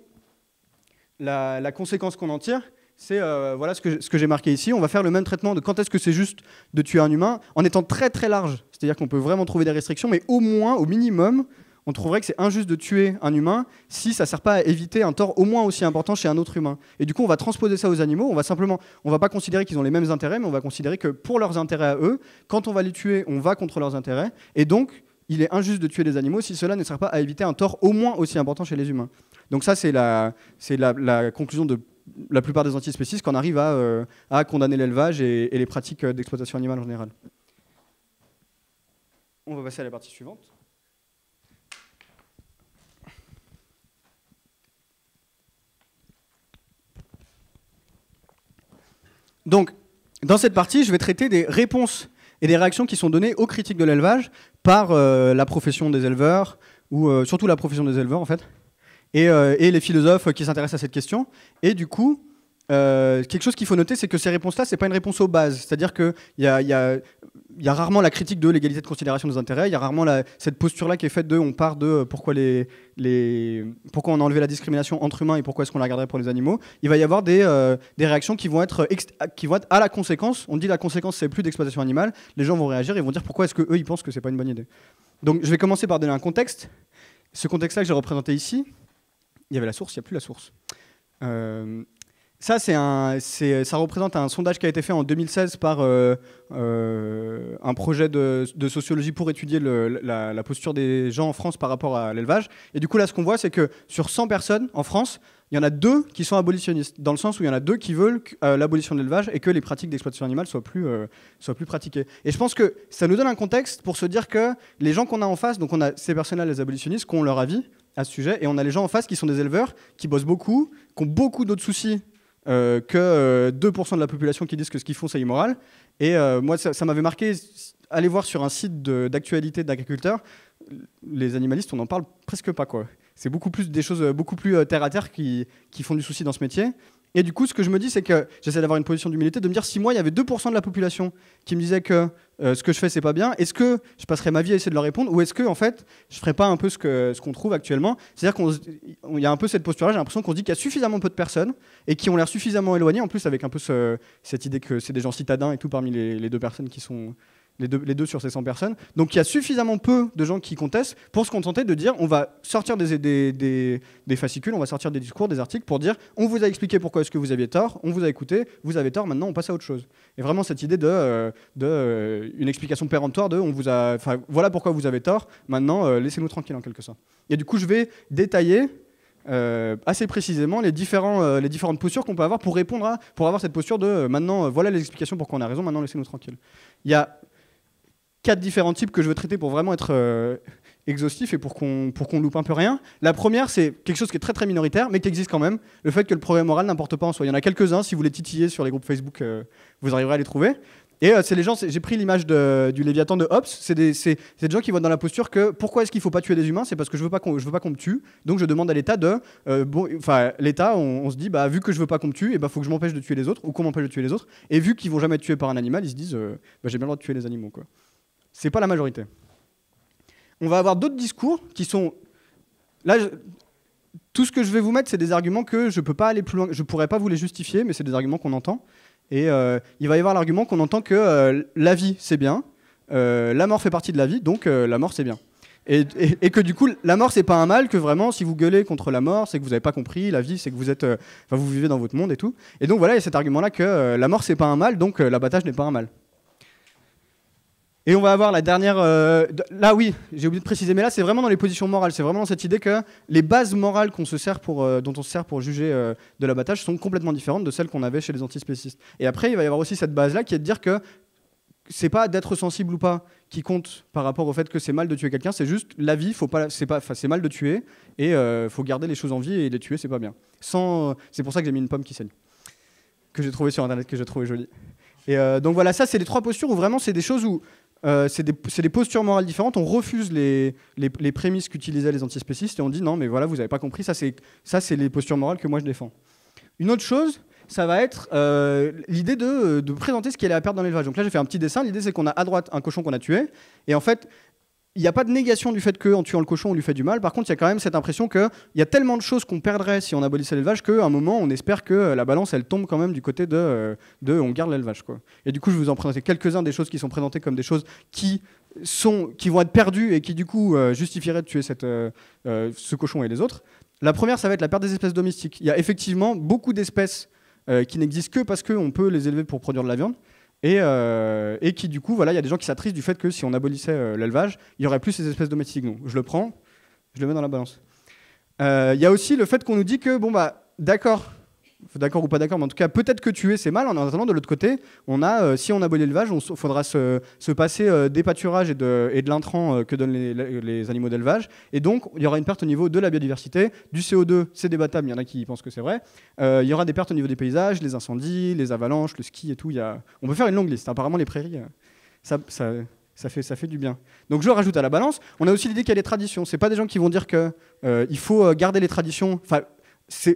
la conséquence qu'on en tire, c'est voilà ce que j'ai marqué ici. On va faire le même traitement de quand est-ce que c'est juste de tuer un humain, en étant très très large. C'est-à-dire qu'on peut vraiment trouver des restrictions, mais au moins, au minimum, on trouverait que c'est injuste de tuer un humain si ça ne sert pas à éviter un tort au moins aussi important chez un autre humain. Et du coup, on va transposer ça aux animaux. On va pas considérer qu'ils ont les mêmes intérêts, mais on va considérer que pour leurs intérêts à eux, quand on va les tuer, on va contre leurs intérêts. Et donc, il est injuste de tuer des animaux si cela ne sert pas à éviter un tort au moins aussi important chez les humains. Donc ça, c'est la conclusion de la plupart des antispécistes qu'on arrive à condamner l'élevage et les pratiques d'exploitation animale en général. On va passer à la partie suivante. Donc, dans cette partie, je vais traiter des réponses et des réactions qui sont données aux critiques de l'élevage par la profession des éleveurs, ou surtout la profession des éleveurs en fait, et les philosophes qui s'intéressent à cette question. Et du coup, quelque chose qu'il faut noter, c'est que ces réponses-là, c'est pas une réponse aux bases. C'est-à-dire qu'il y a rarement la critique de l'égalité de considération des intérêts, il y a rarement cette posture-là qui est faite de on part de pourquoi on a enlevé la discrimination entre humains et pourquoi est-ce qu'on la garderait pour les animaux. Il va y avoir des réactions qui vont être à la conséquence. On dit la conséquence, c'est plus d'exploitation animale. Les gens vont réagir et vont dire pourquoi est-ce qu'eux, ils pensent que c'est pas une bonne idée. Donc je vais commencer par donner un contexte. Ce contexte-là que j'ai représenté ici, il y avait la source, il n'y a plus la source. Ça représente un sondage qui a été fait en 2016 par un projet de sociologie pour étudier la posture des gens en France par rapport à l'élevage. Et du coup, là, ce qu'on voit, c'est que sur 100 personnes en France, il y en a 2 qui sont abolitionnistes, dans le sens où il y en a 2 qui veulent l'abolition de l'élevage et que les pratiques d'exploitation animale soient plus pratiquées. Et je pense que ça nous donne un contexte pour se dire que les gens qu'on a en face, donc on a ces personnes-là, les abolitionnistes, qui ont leur avis à ce sujet, et on a les gens en face qui sont des éleveurs, qui bossent beaucoup, qui ont beaucoup d'autres soucis que 2% de la population qui disent que ce qu'ils font c'est immoral. Et moi ça m'avait marqué, allez voir sur un site d'actualité d'agriculteurs, les animalistes on n'en parle presque pas quoi. C'est beaucoup plus des choses beaucoup plus terre à terre qui font du souci dans ce métier. Et du coup ce que je me dis c'est que j'essaie d'avoir une position d'humilité, de me dire si moi il y avait 2% de la population qui me disait que ce que je fais c'est pas bien, est-ce que je passerais ma vie à essayer de leur répondre ou est-ce que en fait je ferais pas un peu ce qu'on trouve actuellement, c'est-à-dire qu'il y a un peu cette posture là, j'ai l'impression qu'on se dit qu'il y a suffisamment peu de personnes et qui ont l'air suffisamment éloignées, en plus avec un peu cette idée que c'est des gens citadins et tout parmi les 2 personnes qui sont les deux sur ces 100 personnes. Donc il y a suffisamment peu de gens qui contestent pour se contenter de dire on va sortir des fascicules, on va sortir des discours, des articles pour dire on vous a expliqué pourquoi est-ce que vous aviez tort, on vous a écouté, vous avez tort, maintenant on passe à autre chose. Et vraiment cette idée une explication péremptoire de voilà pourquoi vous avez tort, maintenant laissez-nous tranquilles en quelque sorte. Et du coup je vais détailler assez précisément les différentes postures qu'on peut avoir pour avoir cette posture de maintenant voilà les explications pourquoi on a raison, maintenant laissez-nous tranquilles. Il y a 4 différents types que je veux traiter pour vraiment être exhaustif et pour qu'on loupe un peu rien. La première, c'est quelque chose qui est très très minoritaire, mais qui existe quand même, le fait que le progrès moral n'importe pas en soi. Il y en a quelques-uns, si vous les titillez sur les groupes Facebook, vous arriverez à les trouver. Et c'est les gens, j'ai pris l'image du Léviathan de Hobbes, c'est des gens qui vont dans la posture que pourquoi est-ce qu'il ne faut pas tuer des humains, c'est parce que je veux pas qu'on me tue, donc je demande à l'État l'État, on se dit, vu que je veux pas qu'on me tue, faut que je m'empêche de tuer les autres, ou qu'on m'empêche de tuer les autres, et vu qu'ils vont jamais être tués par un animal, ils se disent, j'ai bien le droit de tuer les animaux, quoi. C'est pas la majorité. On va avoir d'autres discours qui sont... Là, tout ce que je vais vous mettre, c'est des arguments que je peux pas aller plus loin, je pourrais pas vous les justifier, mais c'est des arguments qu'on entend. Et il va y avoir l'argument qu'on entend que la vie, c'est bien, la mort fait partie de la vie, donc la mort, c'est bien. Et que du coup, la mort, c'est pas un mal, que vraiment, si vous gueulez contre la mort, c'est que vous avez pas compris, la vie, c'est que vous vivez dans votre monde et tout. Et donc voilà, il y a cet argument-là que la mort, c'est pas un mal, donc l'abattage n'est pas un mal. Et on va avoir la dernière... là, oui, j'ai oublié de préciser, mais là, c'est vraiment dans les positions morales. C'est vraiment dans cette idée que les bases morales dont on se sert pour juger de l'abattage sont complètement différentes de celles qu'on avait chez les antispécistes. Et après, il va y avoir aussi cette base-là qui est de dire que c'est pas d'être sensible ou pas qui compte par rapport au fait que c'est mal de tuer quelqu'un, c'est juste la vie, c'est mal de tuer, et faut garder les choses en vie, et les tuer, c'est pas bien. C'est pour ça que j'ai mis une pomme qui saigne, que j'ai trouvé sur Internet, que j'ai trouvé jolie. Et donc voilà, ça, c'est les 3 postures où vraiment, c'est des choses où c'est des postures morales différentes. On refuse les prémices qu'utilisaient les antispécistes et on dit non, mais voilà, vous n'avez pas compris, ça c'est les postures morales que moi je défends. Une autre chose, ça va être l'idée de présenter ce qu'il y a à perdre dans l'élevage. Donc là, j'ai fait un petit dessin. L'idée, c'est qu'on a à droite un cochon qu'on a tué. Et en fait, il n'y a pas de négation du fait qu'en tuant le cochon, on lui fait du mal. Par contre, il y a quand même cette impression qu'il y a tellement de choses qu'on perdrait si on abolissait l'élevage qu'à un moment, on espère que la balance, elle tombe quand même du côté de on garde l'élevage, quoi. Et du coup, je vais vous en présenter quelques-uns des choses qui sont présentées comme des choses qui vont être perdues et qui, du coup, justifieraient de tuer ce cochon et les autres. La première, ça va être la perte des espèces domestiques. Il y a effectivement beaucoup d'espèces qui n'existent que parce qu'on peut les élever pour produire de la viande. Et qui du coup, voilà, il y a des gens qui s'attristent du fait que si on abolissait l'élevage, il n'y aurait plus ces espèces domestiques. Donc, je le prends, je le mets dans la balance. Il y a aussi le fait qu'on nous dit que, bon bah, d'accord ou pas d'accord, mais en tout cas, peut-être que tuer c'est mal. En attendant, de l'autre côté, on a, si on abolit l'élevage, il faudra se passer des pâturages et de l'intrant que donnent les animaux d'élevage. Et donc, il y aura une perte au niveau de la biodiversité. Du CO2, c'est débattable, il y en a qui pensent que c'est vrai. Il y aura des pertes au niveau des paysages, les incendies, les avalanches, le ski et tout. On peut faire une longue liste. Apparemment, les prairies, ça fait du bien. Donc je le rajoute à la balance. On a aussi l'idée qu'il y a des traditions. C'est pas des gens qui vont dire qu'il faut garder les traditions. Enfin,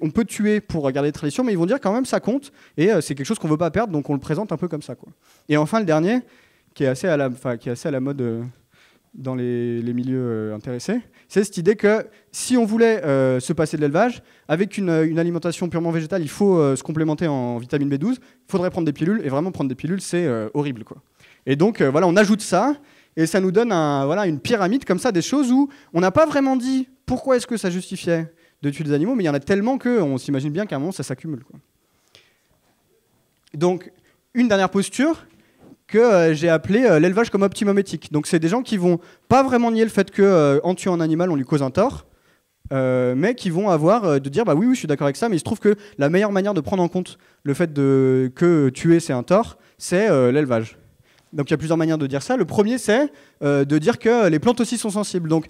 on peut tuer pour garder les traditions, mais ils vont dire quand même ça compte et c'est quelque chose qu'on veut pas perdre, donc on le présente un peu comme ça, quoi. Et enfin le dernier, qui est assez à la mode dans les milieux intéressés, c'est cette idée que si on voulait se passer de l'élevage, avec une alimentation purement végétale, il faut se complémenter en vitamine B12, il faudrait prendre des pilules, et vraiment prendre des pilules, c'est horrible, quoi. Et donc voilà, on ajoute ça, et ça nous donne une pyramide comme ça, des choses où on n'a pas vraiment dit pourquoi est-ce que ça justifiait de tuer des animaux, mais il y en a tellement qu'on s'imagine bien qu'à un moment, ça s'accumule, quoi. Donc, une dernière posture que j'ai appelée l'élevage comme optimum éthique. Donc, c'est des gens qui vont pas vraiment nier le fait qu'en tuant un animal, on lui cause un tort, mais qui vont avoir de dire, bah oui, je suis d'accord avec ça, mais il se trouve que la meilleure manière de prendre en compte le fait que tuer, c'est un tort, c'est l'élevage. Donc, il y a plusieurs manières de dire ça. Le premier, c'est de dire que les plantes aussi sont sensibles. Donc,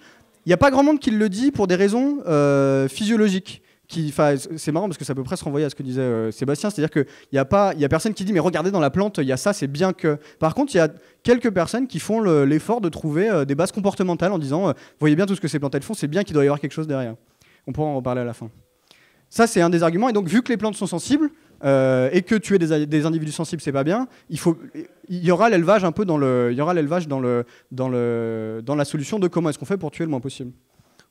il n'y a pas grand monde qui le dit pour des raisons physiologiques. C'est marrant parce que ça peut presque renvoyer à ce que disait Sébastien, c'est-à-dire qu'il n'y a personne qui dit mais regardez dans la plante, il y a ça, c'est bien que... Par contre, il y a quelques personnes qui font l'effort de trouver des bases comportementales en disant voyez bien tout ce que ces plantes elles font, c'est bien qu'il doit y avoir quelque chose derrière. On pourra en reparler à la fin. Ça, c'est un des arguments. Et donc, vu que les plantes sont sensibles et que tuer des individus sensibles, c'est pas bien, il y aura l'élevage un peu dans la solution de comment est-ce qu'on fait pour tuer le moins possible.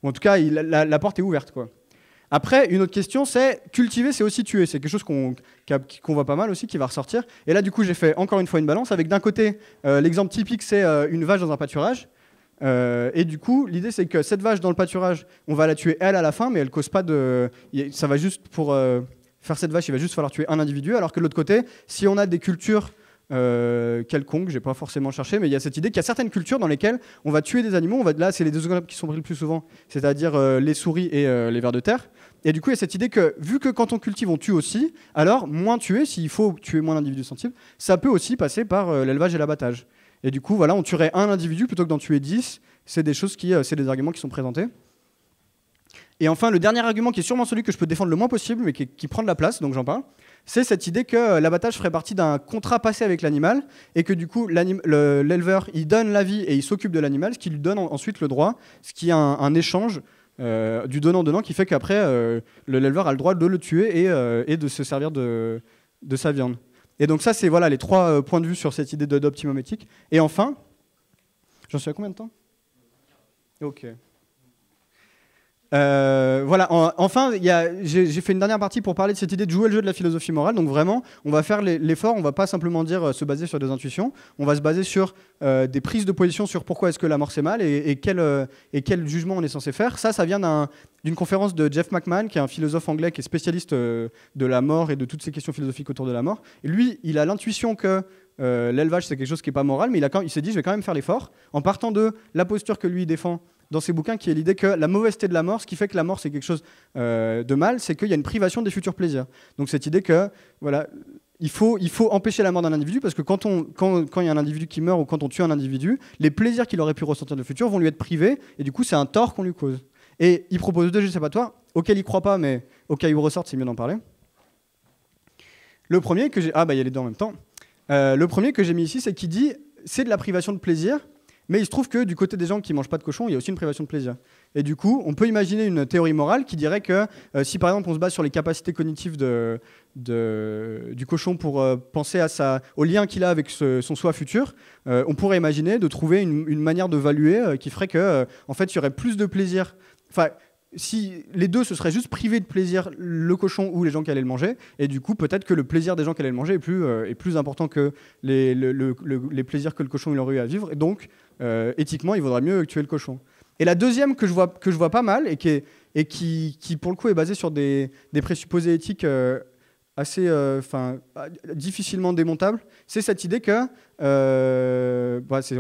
Ou en tout cas, la porte est ouverte, quoi. Après, une autre question, c'est cultiver, c'est aussi tuer. C'est quelque chose qu'on voit pas mal aussi, qui va ressortir. Et là, du coup, j'ai fait encore une fois une balance avec d'un côté, l'exemple typique, c'est une vache dans un pâturage. Et du coup, l'idée, c'est que cette vache dans le pâturage, on va la tuer elle à la fin, mais elle cause pas de... Ça va juste pour faire cette vache, il va juste falloir tuer un individu, alors que de l'autre côté, si on a des cultures quelconques, j'ai pas forcément cherché, mais il y a cette idée qu'il y a certaines cultures dans lesquelles on va tuer des animaux. Là, c'est les deux exemples qui sont pris le plus souvent, c'est-à-dire les souris et les vers de terre. Et du coup, il y a cette idée que, vu que quand on cultive, on tue aussi, alors moins tuer, s'il faut tuer moins d'individus sensibles, ça peut aussi passer par l'élevage et l'abattage. Et du coup, voilà, on tuerait un individu plutôt que d'en tuer 10. C'est des choses c'est des arguments qui sont présentés. Et enfin, le dernier argument qui est sûrement celui que je peux défendre le moins possible, mais qui prend de la place, donc j'en parle, c'est cette idée que l'abattage ferait partie d'un contrat passé avec l'animal, et que du coup, l'éleveur, il donne la vie et il s'occupe de l'animal, ce qui lui donne ensuite le droit, ce qui est un échange du donnant-donnant, qui fait qu'après, l'éleveur a le droit de le tuer et de se servir de sa viande. Et donc ça, c'est voilà, les trois points de vue sur cette idée d'optimum éthique. Et enfin, j'en suis à combien de temps ? Ok. Voilà, enfin, j'ai fait une dernière partie pour parler de cette idée de jouer le jeu de la philosophie morale. Donc vraiment, on va faire l'effort, on va pas simplement dire se baser sur des intuitions, on va se baser sur des prises de position sur pourquoi est-ce que la mort c'est mal et quel jugement on est censé faire. Ça vient d'une conférence de Jeff McMahon, qui est un philosophe anglais qui est spécialiste de la mort et de toutes ces questions philosophiques autour de la mort. Et lui, il a l'intuition que l'élevage c'est quelque chose qui est pas moral, mais il s'est dit je vais quand même faire l'effort en partant de la posture que lui défend dans ses bouquins, qui est l'idée que la mauvaiseté de la mort, ce qui fait que la mort c'est quelque chose de mal, c'est qu'il y a une privation des futurs plaisirs. Donc cette idée que voilà, il faut empêcher la mort d'un individu, parce que quand il y a un individu qui meurt ou quand on tue un individu, les plaisirs qu'il aurait pu ressentir dans le futur vont lui être privés, et du coup c'est un tort qu'on lui cause. Et il propose deux échappatoires auxquels il ne croit pas, mais au cas où il ressorte, c'est mieux d'en parler. Le premier que j'ai... Ah bah il y a les deux en même temps. Le premier que j'ai mis ici, c'est qu'il dit c'est de la privation de plaisir, mais il se trouve que du côté des gens qui ne mangent pas de cochon, il y a aussi une privation de plaisir. Et du coup, on peut imaginer une théorie morale qui dirait que si par exemple on se base sur les capacités cognitives du cochon pour penser au lien qu'il a avec son soi futur, on pourrait imaginer de trouver une manière de valuer qui ferait que en fait, il y aurait plus de plaisir. Enfin, si les deux se seraient juste privés de plaisir, le cochon ou les gens qui allaient le manger, et du coup peut-être que le plaisir des gens qui allaient le manger est plus important que les plaisirs que le cochon il aurait eu à vivre, et donc éthiquement il vaudrait mieux tuer le cochon. Et la deuxième que je vois pas mal, et qui pour le coup est basée sur des présupposés éthiques assez difficilement démontables, c'est cette idée que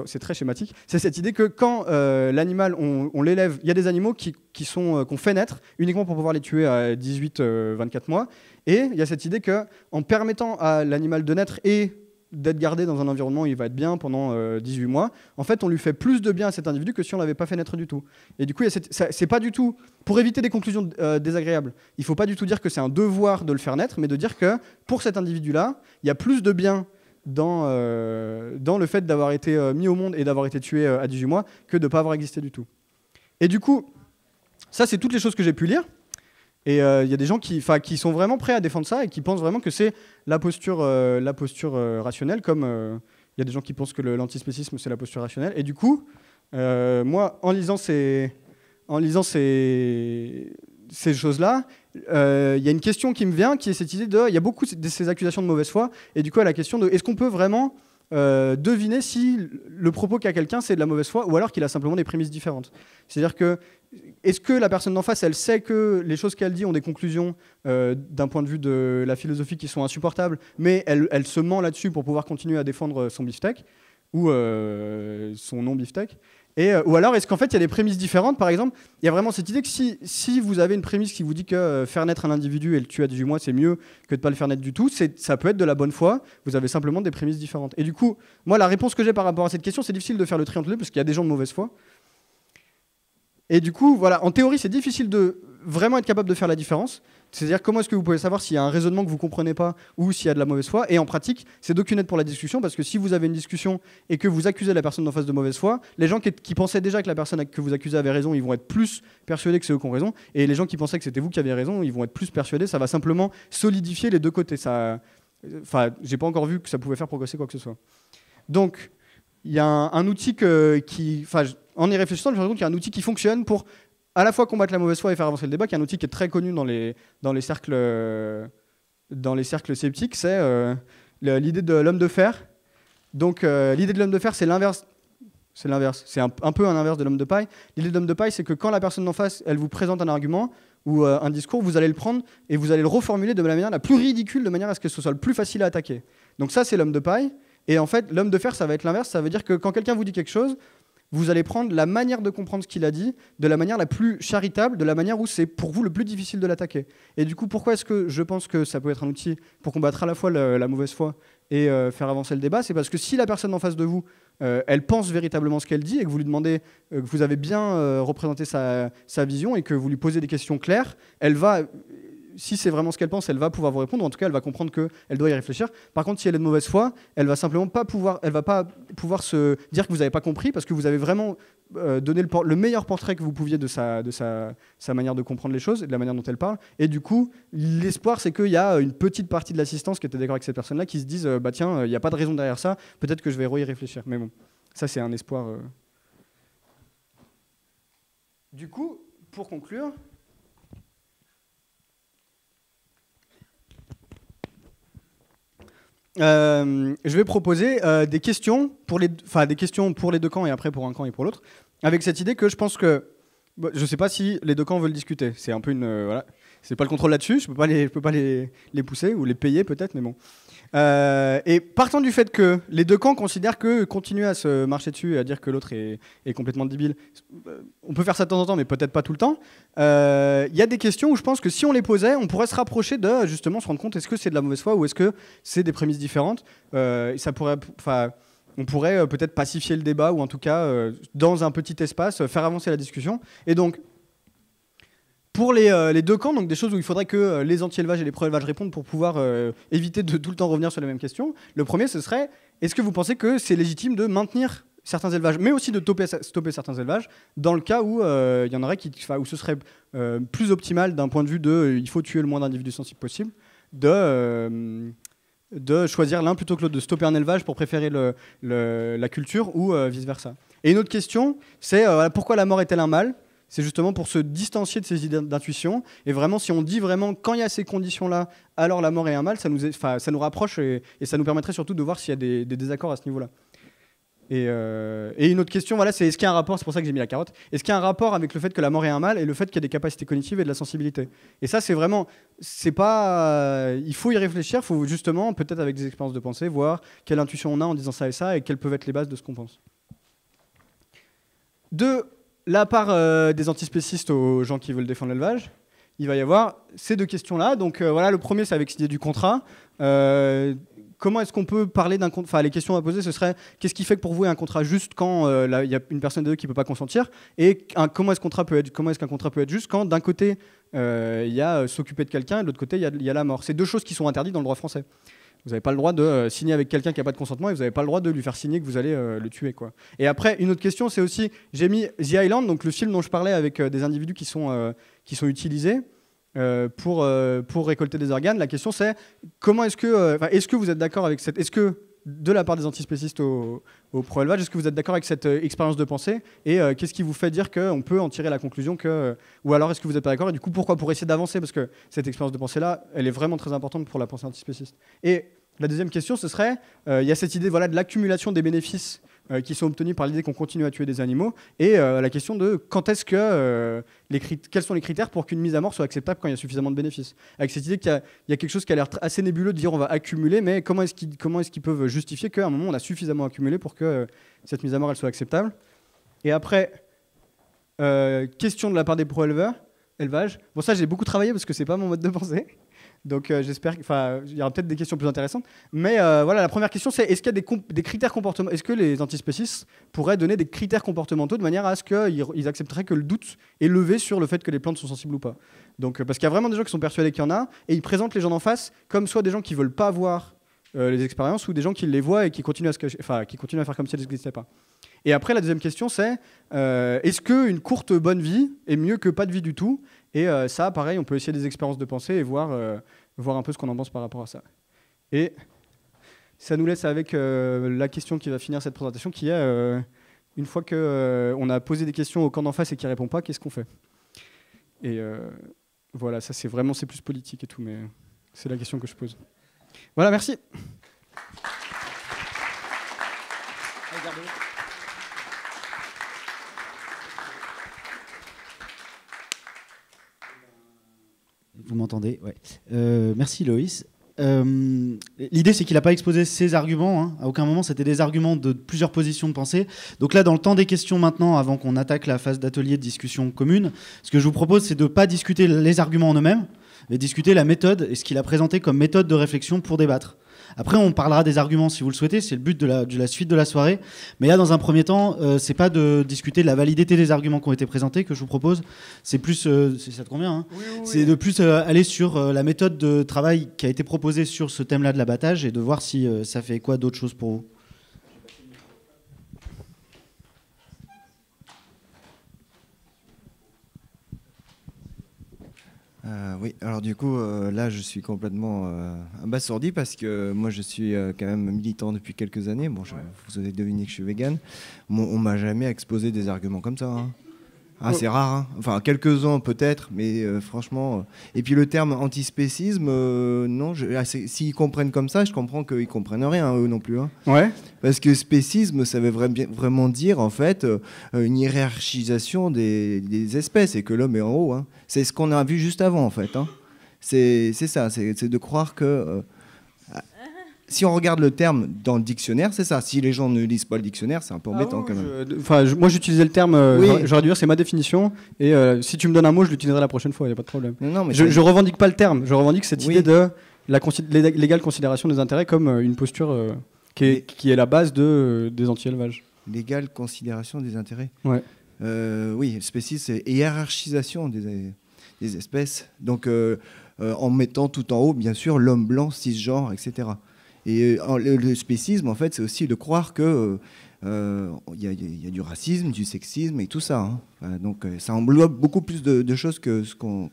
c'est très schématique, c'est cette idée que quand l'animal on l'élève, il y a des animaux qu'on fait naître uniquement pour pouvoir les tuer à 18-24 mois, et il y a cette idée que en permettant à l'animal de naître et d'être gardé dans un environnement où il va être bien pendant 18 mois, en fait on lui fait plus de bien à cet individu que si on l'avait pas fait naître du tout. Et du coup c'est pas du tout, pour éviter des conclusions désagréables, il faut pas du tout dire que c'est un devoir de le faire naître, mais de dire que pour cet individu là il y a plus de bien dans le fait d'avoir été mis au monde et d'avoir été tué à 18 mois que de ne pas avoir existé du tout. Et du coup ça c'est toutes les choses que j'ai pu lire. Et il y a des gens qui sont vraiment prêts à défendre ça et qui pensent vraiment que c'est la posture rationnelle, comme il y a des gens qui pensent que l'antispécisme c'est la posture rationnelle. Et du coup, moi, en lisant ces choses-là, il y a une question qui me vient, qui est cette idée il y a beaucoup de ces accusations de mauvaise foi, et du coup, à la question de est-ce qu'on peut vraiment deviner si le propos qu'a quelqu'un c'est de la mauvaise foi ou alors qu'il a simplement des prémices différentes. C'est-à-dire que est-ce que la personne d'en face elle sait que les choses qu'elle dit ont des conclusions d'un point de vue de la philosophie qui sont insupportables, mais elle se ment là-dessus pour pouvoir continuer à défendre son beefsteak ou son non-beefsteak, ou alors est-ce qu'en fait il y a des prémices différentes. Par exemple, il y a vraiment cette idée que si vous avez une prémisse qui vous dit que faire naître un individu et le tuer à 18 mois c'est mieux que de ne pas le faire naître du tout, ça peut être de la bonne foi, vous avez simplement des prémices différentes. Et du coup, moi la réponse que j'ai par rapport à cette question, c'est difficile de faire le tri entre les deux parce qu'il y a des gens de mauvaise foi. Et du coup, voilà, en théorie, c'est difficile de vraiment être capable de faire la différence. C'est-à-dire comment est-ce que vous pouvez savoir s'il y a un raisonnement que vous ne comprenez pas ou s'il y a de la mauvaise foi. Et en pratique, c'est d'aucune aide pour la discussion, parce que si vous avez une discussion et que vous accusez la personne d'en face de mauvaise foi, les gens qui pensaient déjà que la personne que vous accusez avait raison, ils vont être plus persuadés que c'est eux qui ont raison. Et les gens qui pensaient que c'était vous qui aviez raison, ils vont être plus persuadés. Ça va simplement solidifier les deux côtés. J'ai pas encore vu que ça pouvait faire progresser quoi que ce soit. Donc, il y a un outil en y réfléchissant, je me rends compte qu'il y a un outil qui fonctionne pour à la fois combattre la mauvaise foi et faire avancer le débat, qui est un outil qui est très connu dans les cercles sceptiques, c'est l'idée de l'homme de fer. Donc l'idée de l'homme de fer, c'est l'inverse. C'est un peu un inverse de l'homme de paille. L'idée de l'homme de paille, c'est que quand la personne d'en face, elle vous présente un argument ou un discours, vous allez le prendre et vous allez le reformuler de la manière la plus ridicule, de manière à ce que ce soit le plus facile à attaquer. Donc ça, c'est l'homme de paille. Et en fait, l'homme de fer, ça va être l'inverse. Ça veut dire que quand quelqu'un vous dit quelque chose, vous allez prendre la manière de comprendre ce qu'il a dit de la manière la plus charitable, de la manière où c'est pour vous le plus difficile de l'attaquer. Et du coup, pourquoi est-ce que je pense que ça peut être un outil pour combattre à la fois la mauvaise foi et faire avancer le débat? C'est parce que si la personne en face de vous, elle pense véritablement ce qu'elle dit et que vous lui demandez, que vous avez bien représenté sa vision et que vous lui posez des questions claires, elle va... Si c'est vraiment ce qu'elle pense, elle va pouvoir vous répondre. En tout cas, elle va comprendre qu'elle doit y réfléchir. Par contre, si elle est de mauvaise foi, elle va pas pouvoir se dire que vous n'avez pas compris parce que vous avez vraiment donné le meilleur portrait que vous pouviez de sa manière de comprendre les choses et de la manière dont elle parle. Et du coup, l'espoir, c'est qu'il y a une petite partie de l'assistance qui était d'accord avec cette personne-là qui se disent bah tiens, il n'y a pas de raison derrière ça. Peut-être que je vais y réfléchir. Mais bon, ça c'est un espoir. Du coup, pour conclure. Je vais proposer des questions pour les deux camps et après pour un camp et pour l'autre, avec cette idée que je pense que je ne sais pas si les deux camps veulent discuter. C'est un peu voilà, c'est pas le contrôle là-dessus. Je peux pas les pousser ou les payer peut-être, mais bon. Et partant du fait que les deux camps considèrent que continuer à se marcher dessus et à dire que l'autre est complètement débile, on peut faire ça de temps en temps, mais peut-être pas tout le temps. Il y a des questions où je pense que si on les posait, on pourrait se rapprocher de justement se rendre compte est-ce que c'est de la mauvaise foi ou est-ce que c'est des prémices différentes. Ça pourrait, on pourrait peut-être pacifier le débat ou en tout cas dans un petit espace faire avancer la discussion. Et donc Pour les deux camps, donc des choses où il faudrait que les anti-élevages et les pro-élevages répondent pour pouvoir éviter de tout le temps revenir sur les mêmes questions. Le premier, ce serait, est-ce que vous pensez que c'est légitime de maintenir certains élevages, mais aussi de stopper certains élevages, dans le cas où il y en aurait où ce serait plus optimal d'un point de vue de il faut tuer le moins d'individus sensibles possible, de choisir l'un plutôt que l'autre, de stopper un élevage pour préférer la culture ou vice-versa. Et une autre question, c'est pourquoi la mort est-elle un mal ? C'est justement pour se distancier de ces idées d'intuition. Et vraiment, si on dit vraiment quand il y a ces conditions-là, alors la mort est un mal, ça nous rapproche et ça nous permettrait surtout de voir s'il y a des désaccords à ce niveau-là. Et une autre question, voilà, c'est est-ce qu'il y a un rapport, c'est pour ça que j'ai mis la carotte, est-ce qu'il y a un rapport avec le fait que la mort est un mal et le fait qu'il y a des capacités cognitives et de la sensibilité ? Et ça, c'est vraiment, c'est pas, il faut y réfléchir, il faut justement, peut-être avec des expériences de pensée, voir quelle intuition on a en disant ça et ça et quelles peuvent être les bases de ce qu'on pense. De la part des antispécistes aux gens qui veulent défendre l'élevage, il va y avoir ces deux questions-là. Donc voilà, le premier, c'est avec cette idée du contrat. Comment est-ce qu'on peut parler d'un contrat ? Enfin, les questions à poser, ce serait qu'est-ce qui fait que pour vous, il y a un contrat juste quand il y a une personne de deux qui ne peut pas consentir ? Et comment est-ce qu'un contrat peut être juste quand d'un côté, il y a s'occuper de quelqu'un et de l'autre côté, il y a la mort ? C'est deux choses qui sont interdites dans le droit français. Vous n'avez pas le droit de signer avec quelqu'un qui n'a pas de consentement et vous n'avez pas le droit de lui faire signer que vous allez le tuer, quoi. Et après, une autre question, c'est aussi, j'ai mis The Island, donc le film dont je parlais avec des individus qui sont utilisés pour récolter des organes. La question, c'est comment est-ce que vous êtes d'accord avec cette... Est-ce que, de la part des antispécistes au pro-élevage, est-ce que vous êtes d'accord avec cette expérience de pensée et qu'est-ce qui vous fait dire qu'on peut en tirer la conclusion que... ou alors est-ce que vous n'êtes pas d'accord et du coup pourquoi ? Pour essayer d'avancer, parce que cette expérience de pensée-là, elle est vraiment très importante pour la pensée antispéciste. Et la deuxième question, ce serait, il y a cette idée de l'accumulation des bénéfices qui sont obtenus par l'idée qu'on continue à tuer des animaux et la question de quand est-ce que quels sont les critères pour qu'une mise à mort soit acceptable quand il y a suffisamment de bénéfices. Avec cette idée qu'il y a quelque chose qui a l'air assez nébuleux de dire on va accumuler, mais comment est-ce qu'ils peuvent justifier qu'à un moment on a suffisamment accumulé pour que cette mise à mort elle soit acceptable. Et après, question de la part des pro-élevage. Bon, ça j'ai beaucoup travaillé parce que c'est pas mon mode de pensée. Donc j'espère qu'il y aura peut-être des questions plus intéressantes. Mais voilà, la première question, c'est est-ce qu'il y a des critères comportementaux ? Est-ce que les antispécistes pourraient donner des critères comportementaux de manière à ce qu'ils accepteraient que le doute est levé sur le fait que les plantes sont sensibles ou pas ? Donc, parce qu'il y a vraiment des gens qui sont persuadés qu'il y en a, et ils présentent les gens d'en face comme soit des gens qui ne veulent pas voir les expériences, ou des gens qui les voient et qui continuent à faire comme si elles n'existaient pas. Et après, la deuxième question, c'est est-ce qu'une courte bonne vie est mieux que pas de vie du tout ? Et ça, pareil, on peut essayer des expériences de pensée et voir un peu ce qu'on en pense par rapport à ça. Et ça nous laisse avec la question qui va finir cette présentation, qui est, une fois qu'on a posé des questions au camp d'en face et qu'il ne répond pas, qu'est-ce qu'on fait ? Et voilà, ça c'est plus politique et tout, mais c'est la question que je pose. Voilà, merci. Vous m'entendez ? Ouais. Merci Loïs. L'idée, c'est qu'il n'a pas exposé ses arguments, hein. À aucun moment, c'était des arguments de plusieurs positions de pensée. Donc là, dans le temps des questions maintenant, avant qu'on attaque la phase d'atelier de discussion commune, ce que je vous propose, c'est de ne pas discuter les arguments en eux-mêmes, mais discuter la méthode et ce qu'il a présenté comme méthode de réflexion pour débattre. Après, on parlera des arguments si vous le souhaitez, c'est le but de la suite de la soirée. Mais là, dans un premier temps, c'est pas de discuter de la validité des arguments qui ont été présentés que je vous propose. C'est plus, ça te convient, hein ? Oui. C'est de plus aller sur la méthode de travail qui a été proposée sur ce thème-là de l'abattage et de voir si ça fait quoi d'autres choses pour vous. Oui, alors du coup, là, je suis complètement abasourdi parce que moi, je suis quand même militant depuis quelques années. Bon, vous avez deviné que je suis vegan. On m'a jamais exposé des arguments comme ça, hein. Ah, c'est rare, hein. Enfin, quelques-uns peut-être, mais franchement... Et puis le terme antispécisme, non, s'ils comprennent comme ça, je comprends qu'ils comprennent rien, eux non plus, hein. Ouais. Parce que spécisme, ça veut vraiment dire, en fait, une hiérarchisation des espèces, et que l'homme est en haut, hein. C'est ce qu'on a vu juste avant, en fait, hein. C'est ça, c'est de croire que... si on regarde le terme dans le dictionnaire, c'est ça. Si les gens ne lisent pas le dictionnaire, c'est un peu embêtant quand même. Moi, j'utilisais le terme, j'aurais dû dire c'est ma définition, et si tu me donnes un mot, je l'utiliserai la prochaine fois, il n'y a pas de problème. Non, mais je revendique pas le terme, je revendique cette idée de l'égale considération des intérêts comme une posture qui est la base des anti-élevages. L'égale considération des intérêts. Ouais. Oui, spécisme, c'est hiérarchisation des espèces. Donc, en mettant tout en haut, bien sûr, l'homme blanc, cisgenre, etc. Et le spécisme, en fait, c'est aussi de croire que y a du racisme, du sexisme et tout ça. Hein. Donc, ça englobe beaucoup plus de choses que ce qu'on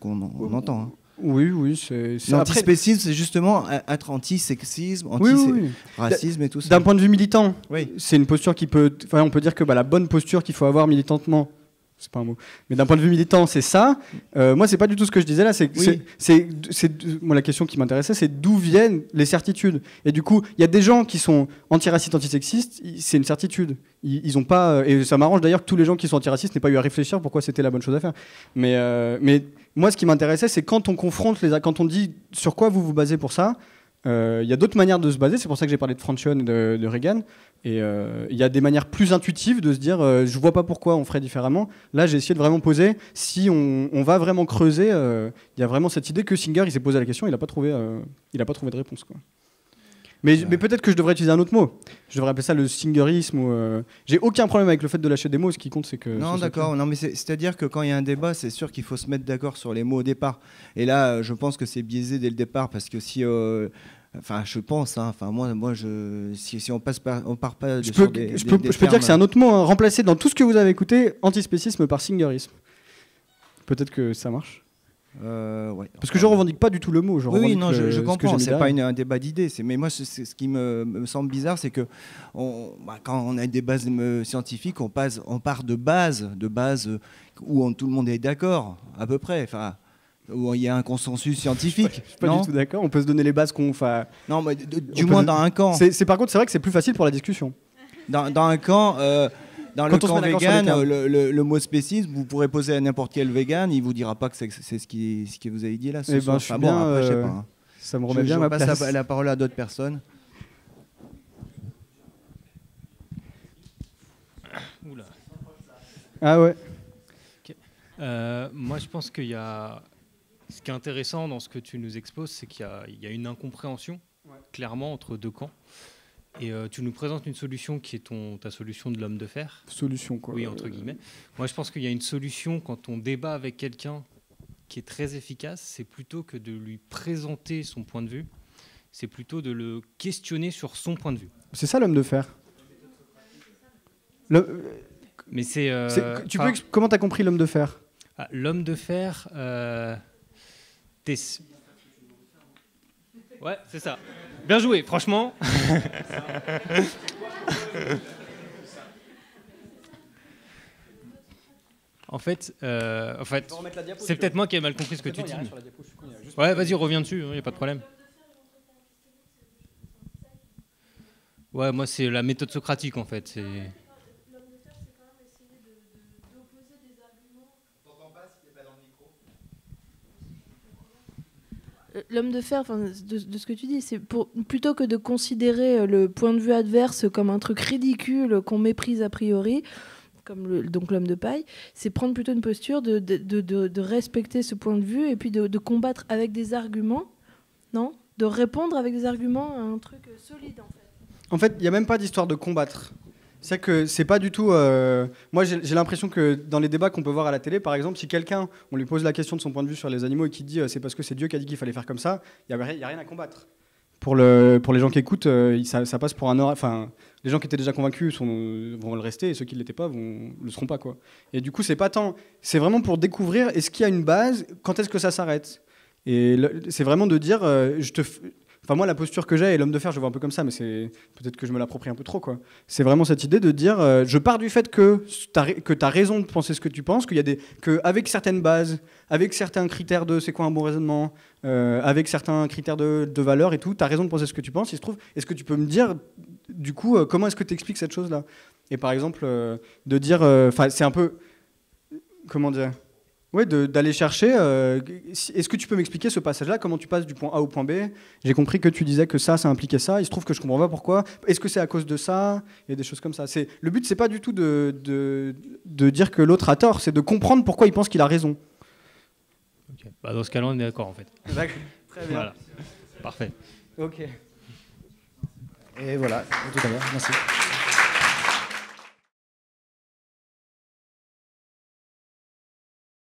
entend. Hein. Oui, c'est l'antispécisme, c'est justement être anti-sexisme, anti-racisme et tout ça. D'un point de vue militant, oui. C'est une posture qui peut... Enfin, on peut dire que la bonne posture qu'il faut avoir militantement, c'est pas un mot, mais d'un point de vue militant, c'est ça. Moi, c'est pas du tout ce que je disais là. Moi, la question qui m'intéressait, c'est d'où viennent les certitudes. Et du coup, il y a des gens qui sont antiracistes, antisexistes, c'est une certitude. Ils ont pas... et ça m'arrange d'ailleurs que tous les gens qui sont antiracistes n'aient pas eu à réfléchir pourquoi c'était la bonne chose à faire. Mais moi, ce qui m'intéressait, c'est quand on confronte quand on dit sur quoi vous vous basez pour ça. Il y a d'autres manières de se baser. C'est pour ça que j'ai parlé de Franchon et de Reagan. Et il y a des manières plus intuitives de se dire je vois pas pourquoi on ferait différemment. Là, j'ai essayé de vraiment poser si on va vraiment creuser. Il y a vraiment cette idée que Singer, il s'est posé la question, il a pas trouvé de réponse, quoi. Mais peut-être que je devrais utiliser un autre mot. Je devrais appeler ça le singerisme. J'ai aucun problème avec le fait de lâcher des mots. Ce qui compte, c'est que... Non, d'accord. Non, mais c'est-à-dire que quand il y a un débat, c'est sûr qu'il faut se mettre d'accord sur les mots au départ. Et là, je pense que c'est biaisé dès le départ parce que si... Enfin, je pense. Hein, enfin, moi, si on part pas. Je peux dire que c'est un autre mot. Hein, remplacé dans tout ce que vous avez écouté, antispécisme par singerisme. Peut-être que ça marche. Ouais. Parce que je revendique pas du tout le mot. Je comprends. C'est pas un débat d'idées. Mais moi, ce qui me semble bizarre, c'est que quand on a des bases scientifiques, on part de bases où tout le monde est d'accord, à peu près. Enfin. Où il y a un consensus scientifique. Je suis pas du tout d'accord. On peut se donner les bases qu'on fait. Non, mais du moins dans un camp. Par contre, c'est vrai que c'est plus facile pour la discussion. Dans un camp. Dans le camp vegan, le mot spécisme, vous pourrez poser à n'importe quel vegan, il vous dira pas que c'est ce que vous avez dit là. Je suis bien. Après, je sais pas. Ça me remet bien ma place. Je passe la parole à d'autres personnes. Oula. Ah ouais. Okay. Moi, je pense qu'il y a. Ce qui est intéressant dans ce que tu nous exposes, c'est qu'il y a une incompréhension, clairement, entre deux camps. Et tu nous présentes une solution qui est ta solution de l'homme de fer. Solution, quoi. Oui, entre guillemets. Moi, je pense qu'il y a une solution quand on débat avec quelqu'un qui est très efficace, c'est plutôt que de lui présenter son point de vue, c'est plutôt de le questionner sur son point de vue. C'est ça l'homme de fer. Mais c'est... Comment t'as compris l'homme de fer? L'homme de fer... Ouais, c'est ça. Bien joué, franchement. En fait, c'est peut-être moi qui ai mal compris ce que tu dis. Ouais, vas-y, reviens dessus, il n'y a pas de problème. Ouais, moi, c'est la méthode socratique, en fait. C'est... L'homme de fer, de ce que tu dis, c'est plutôt que de considérer le point de vue adverse comme un truc ridicule qu'on méprise a priori, comme donc l'homme de paille, c'est prendre plutôt une posture de respecter ce point de vue et puis de combattre avec des arguments, non ? De répondre avec des arguments à un truc solide, en fait. En fait, il n'y a même pas d'histoire de combattre. C'est que c'est pas du tout... Moi, j'ai l'impression que dans les débats qu'on peut voir à la télé, par exemple, si quelqu'un, on lui pose la question de son point de vue sur les animaux et qu'il dit c'est parce que c'est Dieu qui a dit qu'il fallait faire comme ça, il n'y a rien à combattre. Pour les gens qui écoutent, ça passe pour un... Enfin, les gens qui étaient déjà convaincus vont le rester et ceux qui ne l'étaient pas le seront pas, quoi. Et du coup, c'est pas tant... C'est vraiment pour découvrir est-ce qu'il y a une base, quand est-ce que ça s'arrête. Et c'est vraiment de dire... Enfin, moi, la posture que j'ai, et l'homme de fer, je vois un peu comme ça, mais c'est peut-être que je me l'approprie un peu trop, quoi. C'est vraiment cette idée de dire, je pars du fait que tu as raison de penser ce que tu penses, qu'avec certaines bases, avec certains critères de c'est quoi un bon raisonnement, avec certains critères de valeur et tout, tu as raison de penser ce que tu penses. Il se trouve, est-ce que tu peux me dire, du coup, comment est-ce que tu expliques cette chose-là? Et par exemple, de dire, c'est un peu, comment dire? Ouais, d'aller chercher. Est-ce que tu peux m'expliquer ce passage-là? Comment tu passes du point A au point B? J'ai compris que tu disais que ça impliquait ça. Il se trouve que je comprends pas pourquoi. Est-ce que c'est à cause de ça? Et des choses comme ça. Le but, c'est pas du tout de dire que l'autre a tort. C'est de comprendre pourquoi il pense qu'il a raison. Okay. Dans ce cas-là, on est d'accord en fait. D'accord. Très bien. Voilà. Parfait. Ok. Et voilà. Tout à l'heure. Merci.